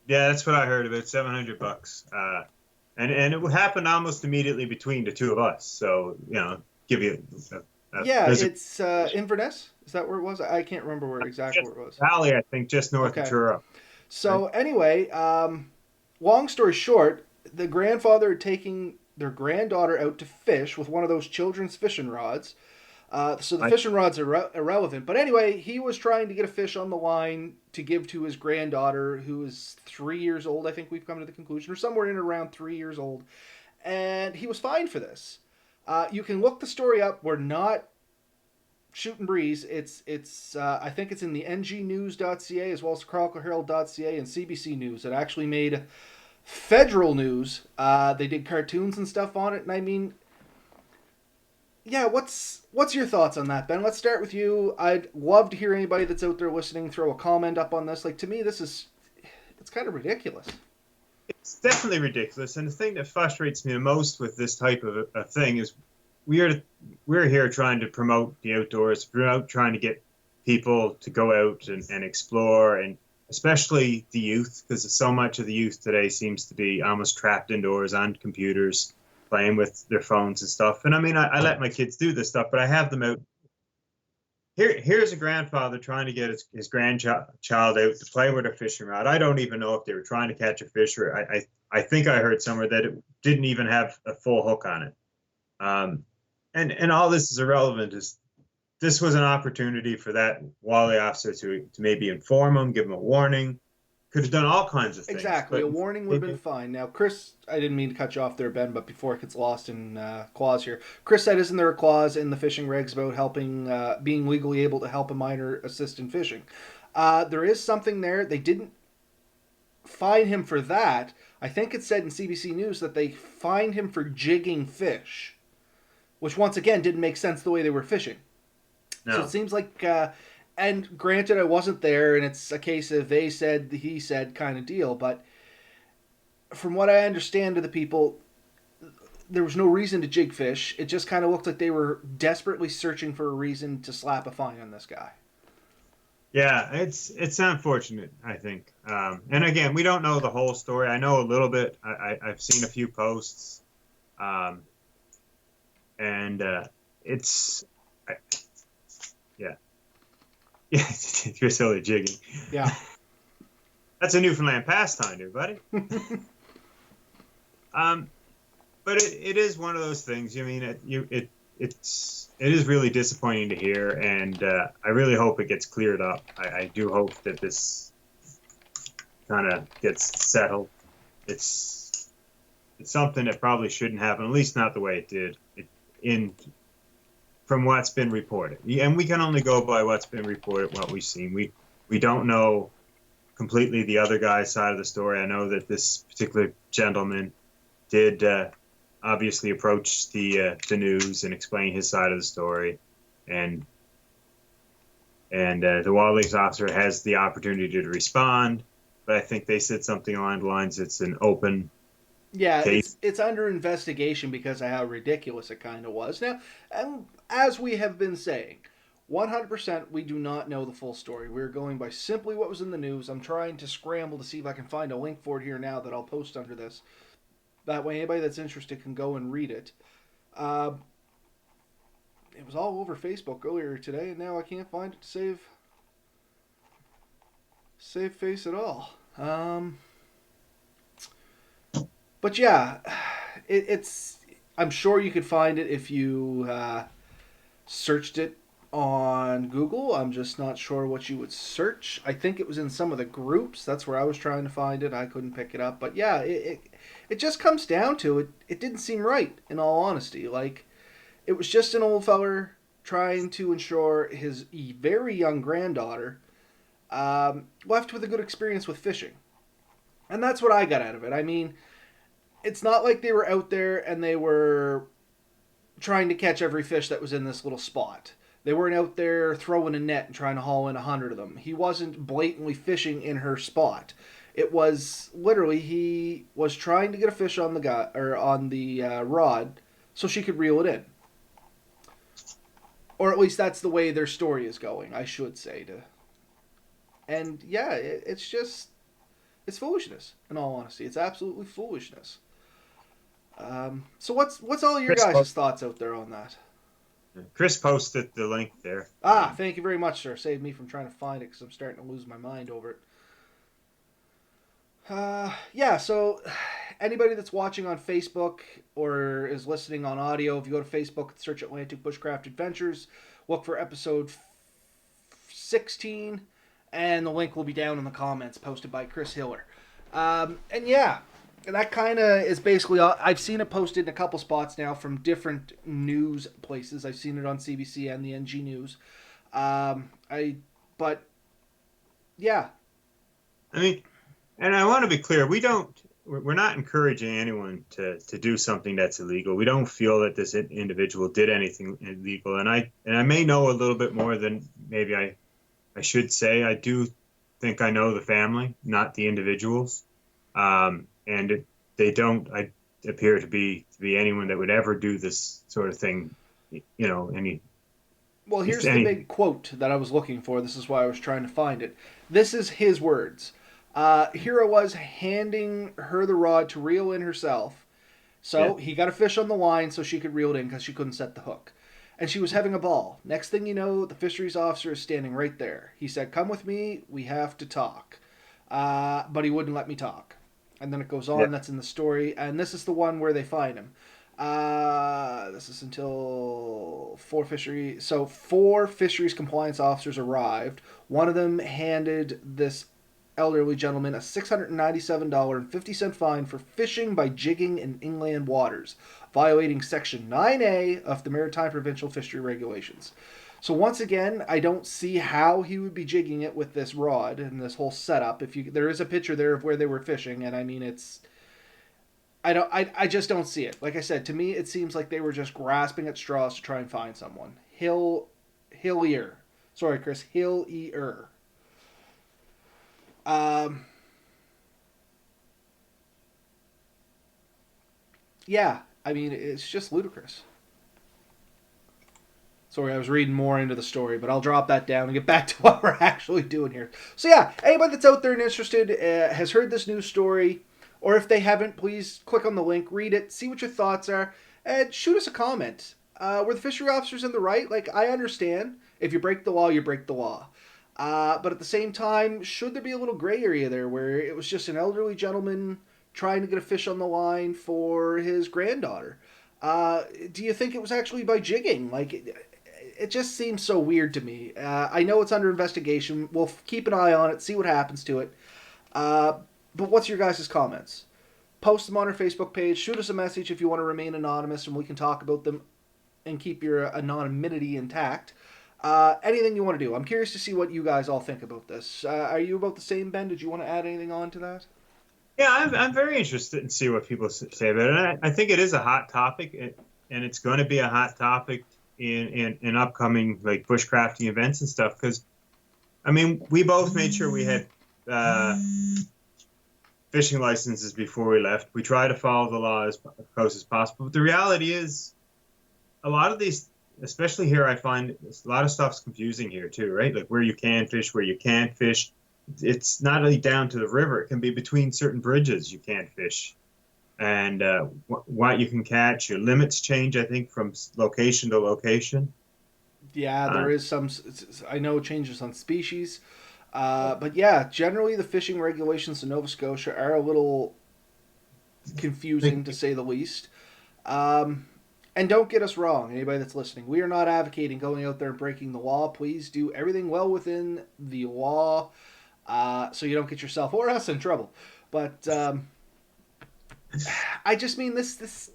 Yeah, that's what I heard about. $700. And it happened almost immediately between the two of us. So give you Yeah, there's a it's Inverness. Is that where it was? I can't remember where exactly just where it was. valley, I think, just north of Okay. Truro. Right? So anyway, long story short, the grandfather had taken their granddaughter out to fish with one of those children's fishing rods. So the I, fishing rods are irrelevant. But anyway, he was trying to get a fish on the line to give to his granddaughter, who is 3 years old. I think we've come to the conclusion, or somewhere in around 3 years old. And he was fined for this. You can look the story up. We're not shooting breeze. It's I think it's in the ngnews.ca as well as chronicleherald.ca and CBC News. It actually made federal news. They did cartoons and stuff on it, and I mean, yeah. What's your thoughts on that, Ben? Let's start with you. I'd love to hear anybody that's out there listening throw a comment up on this. Like to me, it's kind of ridiculous. it's definitely ridiculous. And the thing that frustrates me the most with this type of a thing is we're we're here trying to promote the outdoors, trying to get people to go out and explore, and especially the youth, because so much of the youth today seems to be almost trapped indoors on computers, playing with their phones and stuff. And I mean, I let my kids do this stuff, but I have them out. Here's a grandfather trying to get his grandchild out to play with a fishing rod. I don't even know if they were trying to catch a fish, or I think I heard somewhere that it didn't even have a full hook on it. And all this is irrelevant. Is this was an opportunity for that wally officer to maybe inform him, give him a warning. Could have done all kinds of things. Exactly. But A warning would have been fine. Now, Chris, I didn't mean to cut you off there, Ben, but before it gets lost in clause here, Chris said, isn't there a clause in the fishing regs about helping, being legally able to help a minor assist in fishing? There is something there. They didn't fine him for that. I think it said in CBC News that they fined him for jigging fish, which once again didn't make sense the way they were fishing. So it no, seems like, and granted, I wasn't there, and it's a case of they said, he said kind of deal. But from what I understand of the people, there was no reason to jig fish. It just kind of looked like they were desperately searching for a reason to slap a fine on this guy. yeah, it's unfortunate. I think. And again, we don't know the whole story. I know a little bit. I've seen a few posts, um, and it's I, yeah. Yeah, you're silly jigging. Yeah. That's a Newfoundland pastime, dude, buddy. Um, but it is one of those things. I mean, it is really disappointing to hear, and I really hope it gets cleared up. I do hope that this kind of gets settled. It's it's something that probably shouldn't happen, at least not the way it did. In from what's been reported, and we can only go by what's been reported, what we've seen. We don't know completely the other guy's side of the story. I know that this particular gentleman did obviously approach the news and explain his side of the story, and the wildlife officer has the opportunity to respond. But I think they said something along the lines, it's an open Yeah, case. it's under investigation because of how ridiculous it kind of was. Now, as we have been saying, 100% we do not know the full story. We're going by simply what was in the news. I'm trying to scramble to see if I can find a link for it here now that I'll post under this. That way, anybody that's interested can go and read it. Uh, it was all over Facebook earlier today, and now I can't find it to save face at all. But yeah, it's. I'm sure you could find it if you searched it on Google. I'm just not sure what you would search. I think it was in some of the groups. That's where I was trying to find it. I couldn't pick it up. But yeah, it just comes down to it. It didn't seem right, in all honesty. Like, it was just an old feller trying to ensure his very young granddaughter left with a good experience with fishing. And that's what I got out of it. I mean, it's not like they were out there and they were trying to catch every fish that was in this little spot. They weren't out there throwing a net and trying to haul in 100 of them. He wasn't blatantly fishing in her spot. It was literally he was trying to get a fish on the rod so she could reel it in, or at least that's the way their story is going. I should say to, and yeah, it's just it's foolishness. In all honesty, it's absolutely foolishness. So what's all your Chris, guys' thoughts out there on that? Chris posted the link there. Thank you very much, sir. Saved me from trying to find it because I'm starting to lose my mind over it. Yeah, so anybody that's watching on Facebook or is listening on audio, if you go to Facebook and search Atlantic Bushcraft Adventures, look for episode 16, and the link will be down in the comments posted by Chris Hiller. And yeah, that kind of is basically all. I've seen it posted in a couple spots now from different news places. I've seen it on CBC and the NG News. But yeah, I mean, and I want to be clear, we're not encouraging anyone to do something that's illegal. We don't feel that this individual did anything illegal, and I may know a little bit more than maybe I should say. I do think I know the family, not the individuals, and they don't appear to be anyone that would ever do this sort of thing. Well, here's the big quote that I was looking for. This is why I was trying to find it. This is his words. Here I was handing her the rod to reel in herself. So he got a fish on the line so she could reel it in because she couldn't set the hook. And she was having a ball. Next thing you know, the fisheries officer is standing right there. He said, "Come with me, we have to talk." But he wouldn't let me talk. And then it goes on, that's in the story. And this is the one where they find him. This is until four fisheries compliance officers arrived. One of them handed this elderly gentleman a $697.50 fine for fishing by jigging in inland waters, violating Section 9A of the Maritime Provincial Fishery Regulations. So once again, I don't see how he would be jigging it with this rod and this whole setup. There is a picture there of where they were fishing, and I mean I just don't see it. Like I said, to me it seems like they were just grasping at straws to try and find someone. Hillier. Sorry, Chris. Hillier. Yeah, I mean, it's just ludicrous. Sorry, I was reading more into the story, but I'll drop that down and get back to what we're actually doing here. So yeah, anybody that's out there and interested has heard this news story, or if they haven't, please click on the link, read it, see what your thoughts are, and shoot us a comment. Were the fishery officers in the right? Like, I understand. If you break the law, you break the law. But at the same time, should there be a little gray area there where it was just an elderly gentleman trying to get a fish on the line for his granddaughter? Do you think it was actually by jigging? Like, it just seems so weird to me. I know it's under investigation. We'll keep an eye on it, see what happens to it. Uh, but what's your guys' comments? Post them on our Facebook page. Shoot us a message if you want to remain anonymous, and we can talk about them and keep your anonymity intact. Anything you want to do. I'm curious to see what you guys all think about this. Are you about the same, Ben? Did you want to add anything on to that? Yeah, I'm very interested in see what people say about it. And I think it is a hot topic, and it's going to be a hot topic in upcoming like bushcrafting events and stuff. Because I mean, we both made sure we had uh, fishing licenses before we left. We try to follow the law as close as possible. But the reality is, a lot of these, especially here, I find a lot of stuff's confusing here too, right? Like where you can fish, where you can't fish. It's not only down to the river; it can be between certain bridges you can't fish, and what you can catch. Your limits change, I think, from location to location. Yeah, Uh, there is some. I know changes on species, but yeah, generally the fishing regulations in Nova Scotia are a little confusing to like, say the least. Um, and don't get us wrong, anybody that's listening, we are not advocating going out there and breaking the law. Please do everything well within the law, so you don't get yourself or us in trouble. But I just mean this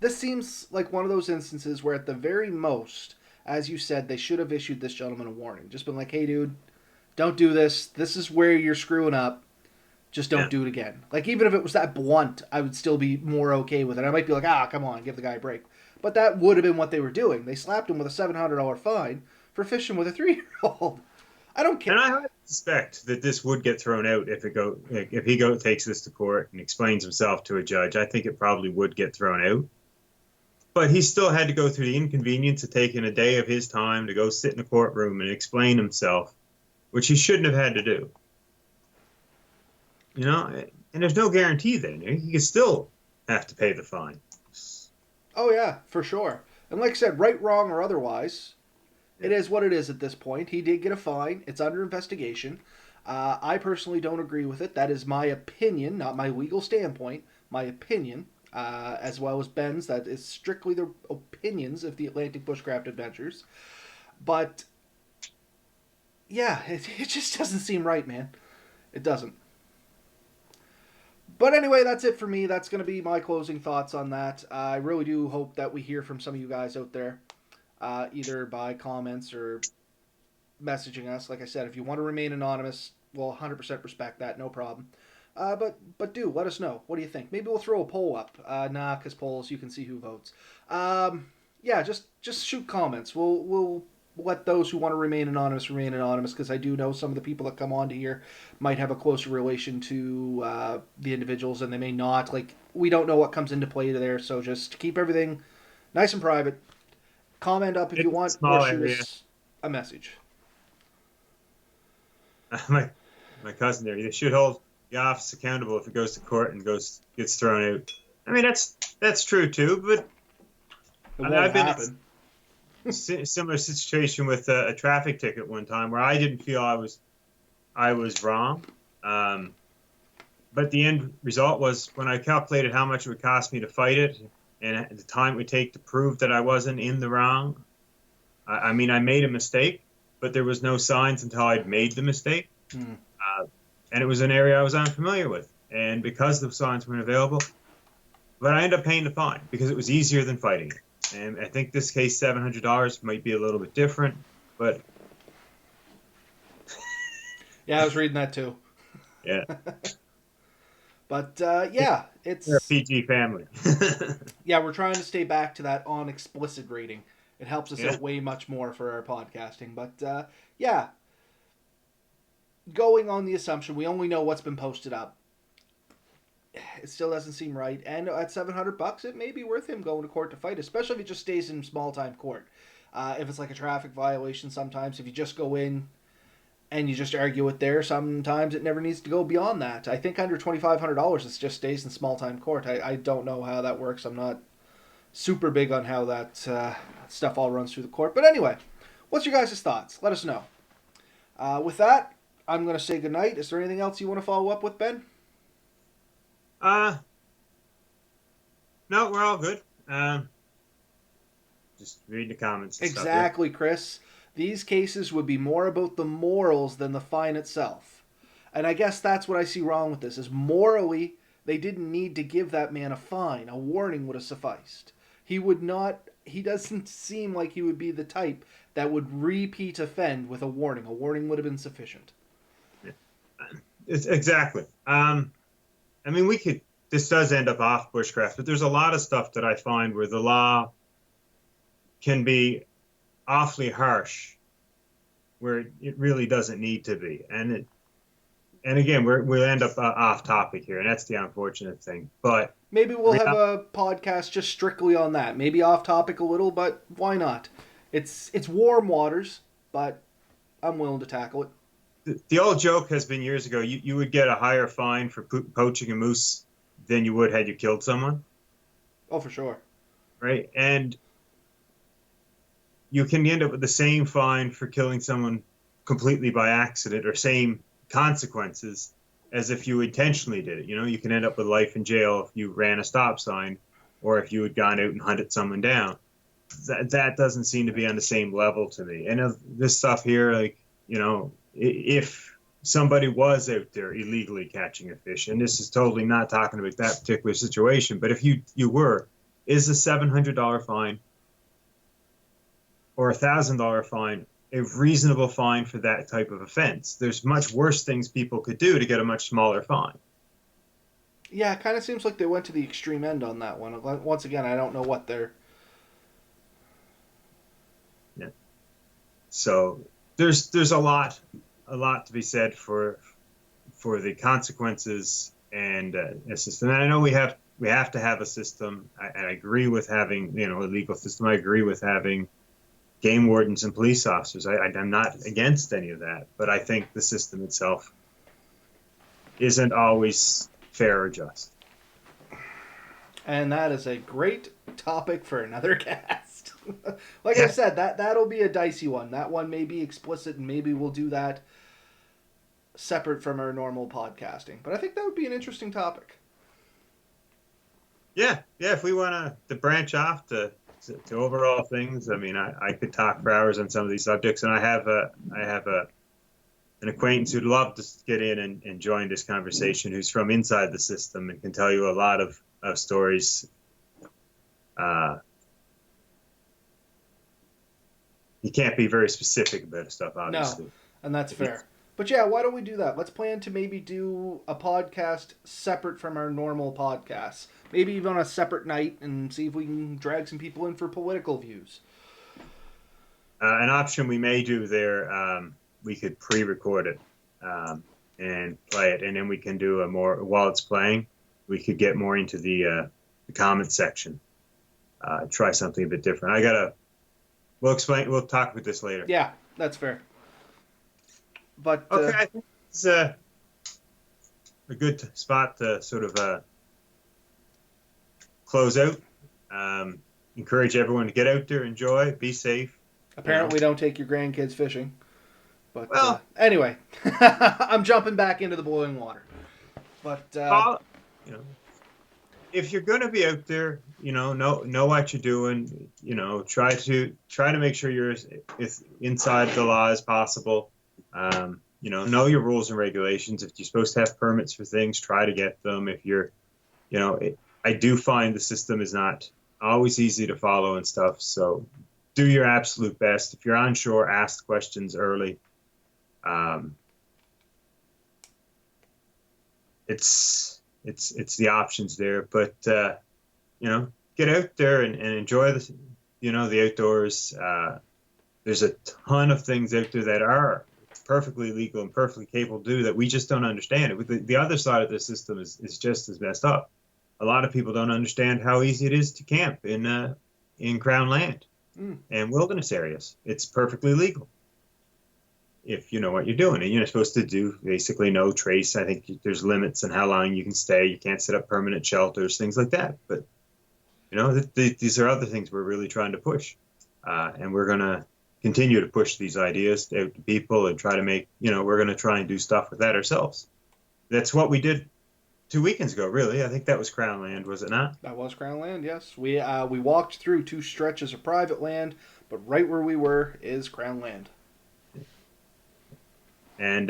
seems like one of those instances where, at the very most, as you said, they should have issued this gentleman a warning. Just been like, hey, dude, don't do this. This is where you're screwing up. Just don't yeah, do it again. Like, even if it was that blunt, I would still be more okay with it. I might be like, come on, give the guy a break. But that would have been what they were doing. They slapped him with a $700 fine for fishing with a 3-year-old. I don't care. and I suspect that this would get thrown out if he takes this to court and explains himself to a judge. I think it probably would get thrown out. But he still had to go through the inconvenience of taking a day of his time to go sit in a courtroom and explain himself, which he shouldn't have had to do. You know, and there's no guarantee then. He could still have to pay the fine. Oh, yeah, for sure. And like I said, right, wrong, or otherwise, Yeah. it is what it is at this point. He did get a fine. It's under investigation. I personally don't agree with it. That is my opinion, not my legal standpoint. My opinion, as well as Ben's. That is strictly the opinions of the Atlantic Bushcraft Adventures. But yeah, it just doesn't seem right, man. It doesn't. But anyway, that's it for me. That's going to be my closing thoughts on that. I really do hope that we hear from some of you guys out there, either by comments or messaging us. Like I said, if you want to remain anonymous, we'll 100% respect that, no problem. But do let us know. What do you think? Maybe we'll throw a poll up. Nah, because polls you can see who votes. Yeah, just shoot comments. We'll let those who want to remain anonymous, because I do know some of the people that come on to here might have a closer relation to the individuals, and they may not. Like, we don't know what comes into play there, so just keep everything nice and private. Comment up if you It's a want, or small shoot area. us a message. my my cousin there, they should hold the office accountable if it goes to court and gets thrown out. I mean, that's true too. But It I mean, won't I've been in happen. a similar situation with a traffic ticket one time where I didn't feel I was wrong. Um, but the end result was when I calculated how much it would cost me to fight it and the time it would take to prove that I wasn't in the wrong. I mean, I made a mistake, but there was no signs until I'd made the mistake. Hmm. Uh, and it was an area I was unfamiliar with. And because the signs weren't available, but I ended up paying the fine because it was easier than fighting it. And I think this case, $700 might be a little bit different, but Yeah, I was reading that too. yeah, But yeah, we're a it's PG family. yeah, we're trying to stay back to that on explicit rating. It helps us Yeah. out way much more for our podcasting. But yeah, going on the assumption we only know what's been posted up, it still doesn't seem right. And at $700, it may be worth him going to court to fight, especially if he just stays in small time court. If it's like a traffic violation, sometimes if you just go in and you just argue it there, sometimes it never needs to go beyond that. I think under $2,500, it just stays in small time court. I don't know how that works. I'm not super big on how that stuff all runs through the court. But anyway, what's your guys' thoughts? Let us know. With that, I'm going to say goodnight. Is there anything else you want to follow up with, Ben? uh, no, we're all good. Just reading the comments and stuff here. Exactly, Chris. These cases would be more about the morals than the fine itself. And I guess that's what I see wrong with this, is morally, they didn't need to give that man a fine. A warning would have sufficed. He would not, he doesn't seem like he would be the type that would repeat offend with a warning. A warning would have been sufficient. It's exactly. I mean, we could. This does end up off bushcraft, but there's a lot of stuff that I find where the law can be awfully harsh, where it really doesn't need to be, and again, we'll end up off topic here, and that's the unfortunate thing. But Maybe we'll have a podcast just strictly on that. Maybe off topic a little, but why not? It's warm waters, but I'm willing to tackle it. The old joke has been years ago, you would get a higher fine for poaching a moose than you would had you killed someone. Oh, for sure. Right? And you can end up with the same fine for killing someone completely by accident, or same consequences as if you intentionally did it. You can end up with life in jail if you ran a stop sign, or if you had gone out and hunted someone down. That doesn't seem to be on the same level to me. And this stuff here, like, if somebody was out there illegally catching a fish, and this is totally not talking about that particular situation, but if you were, is a $700 fine or $1,000 fine a reasonable fine for that type of offense? There's much worse things people could do to get a much smaller fine. Yeah, it kind of seems like they went to the extreme end on that one. Once again, I don't know what they're... Yeah. So there's a lot to be said for the consequences and a system. And I know we have to have a system. I agree with having a legal system. I agree with having game wardens and police officers. I'm not against any of that, but I think the system itself isn't always fair or just. And that is a great topic for another cast. Like I said, that'll be a dicey one. That one may be explicit, and maybe we'll do that separate from our normal podcasting. But I think that would be an interesting topic. Yeah. If we want to branch off to overall things, I mean, I could talk for hours on some of these subjects, and I have an acquaintance who'd love to get in and join this conversation, who's from inside the system and can tell you a lot of stories. You can't be very specific about stuff, obviously. No, and that's fair. But yeah, why don't we do that? Let's plan to maybe do a podcast separate from our normal podcasts. Maybe even on a separate night, and see if we can drag some people in for political views. An option we may do there, we could pre-record it and play it, and then we can do while it's playing, we could get more into the comment section. Try something a bit different. We'll talk about this later. Yeah, that's fair. But okay, I think it's a good spot to sort of close out. Encourage everyone to get out there, enjoy, be safe. Apparently, don't take your grandkids fishing. But anyway, I'm jumping back into the boiling water. But if you're going to be out there, know what you're doing. Try to make sure you're as inside the law as possible. Know your rules and regulations. If you're supposed to have permits for things, try to get them. If you're, I do find the system is not always easy to follow and stuff. So do your absolute best. If you're unsure, ask questions early. It's the options there, but get out there and enjoy the outdoors. There's a ton of things out there that are perfectly legal and perfectly capable to do that we just don't understand it. The other side of the system is just as messed up. A lot of people don't understand how easy it is to camp in Crown land and wilderness areas. It's perfectly legal if you know what you're doing, and you're supposed to do basically no trace. I think there's limits on how long you can stay. You can't set up permanent shelters, things like that. But these are other things we're really trying to push, and we're going to continue to push these ideas out to people and try to make, we're going to try and do stuff with that ourselves. That's what we did 2 weekends ago, really. I think that was Crown land, was it not? That was Crown land, yes. We walked through 2 stretches of private land, but right where we were is Crown land. And,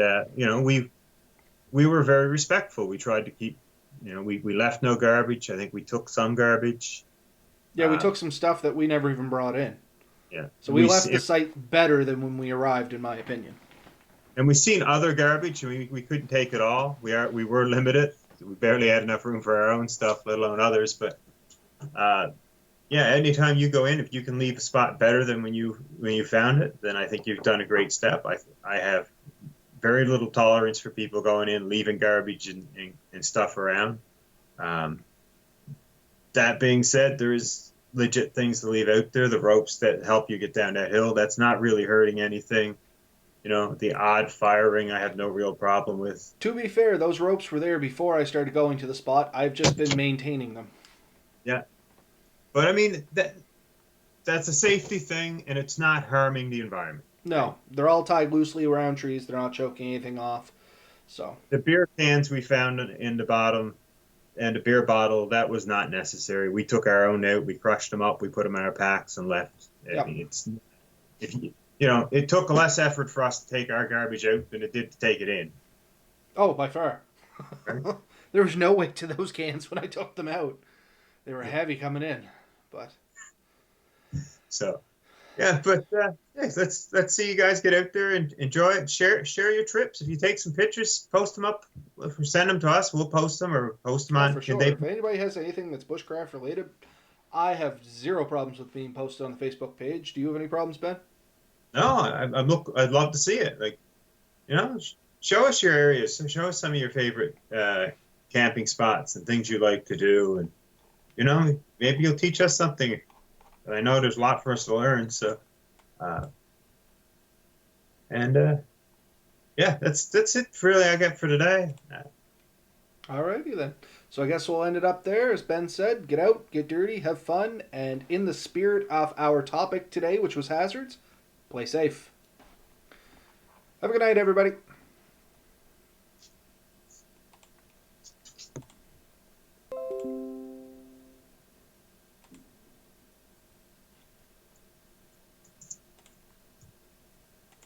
we were very respectful. We tried to keep, we left no garbage. I think we took some garbage. Yeah, we took some stuff that we never even brought in. Yeah, So we left the site better than when we arrived, in my opinion. and we've seen other garbage, and we couldn't take it all. We were limited. We barely had enough room for our own stuff, let alone others. But yeah, anytime you go in, if you can leave a spot better than when you found it, then I think you've done a great step. I have very little tolerance for people going in, leaving garbage and stuff around. Um, that being said, there is legit things to leave out there. The ropes that help you get down that hill, that's not really hurting anything. The odd firing, I have no real problem with. To be fair, those ropes were there before I started going to the spot. I've just been maintaining them. Yeah, but I mean that's a safety thing, and it's not harming the environment. No, they're all tied loosely around trees. They're not choking anything off. So The beer cans we found in the bottom and the beer bottle, that was not necessary. We took our own out, we crushed them up, we put them in our packs and left. I mean, it's if it took less effort for us to take our garbage out than it did to take it in. Oh, by far. Right? There was no weight to those cans when I took them out. They were heavy coming in, but So, yeah, but let's see you guys get out there and enjoy it. Share your trips. If you take some pictures, post them up, or send them to us. We'll post them or post them on. for sure. If anybody has anything that's bushcraft related, I have zero problems with being posted on the Facebook page. Do you have any problems, Ben? No, I'd love to see it. Like, show us your areas. Show us some of your favorite camping spots and things you like to do, and maybe you'll teach us something. I know there's a lot for us to learn. So, yeah, that's it. Really, I got for today. Alrighty then. So I guess we'll end it up there. As Ben said, get out, get dirty, have fun, and in the spirit of our topic today, which was hazards, play safe. Have a good night, everybody.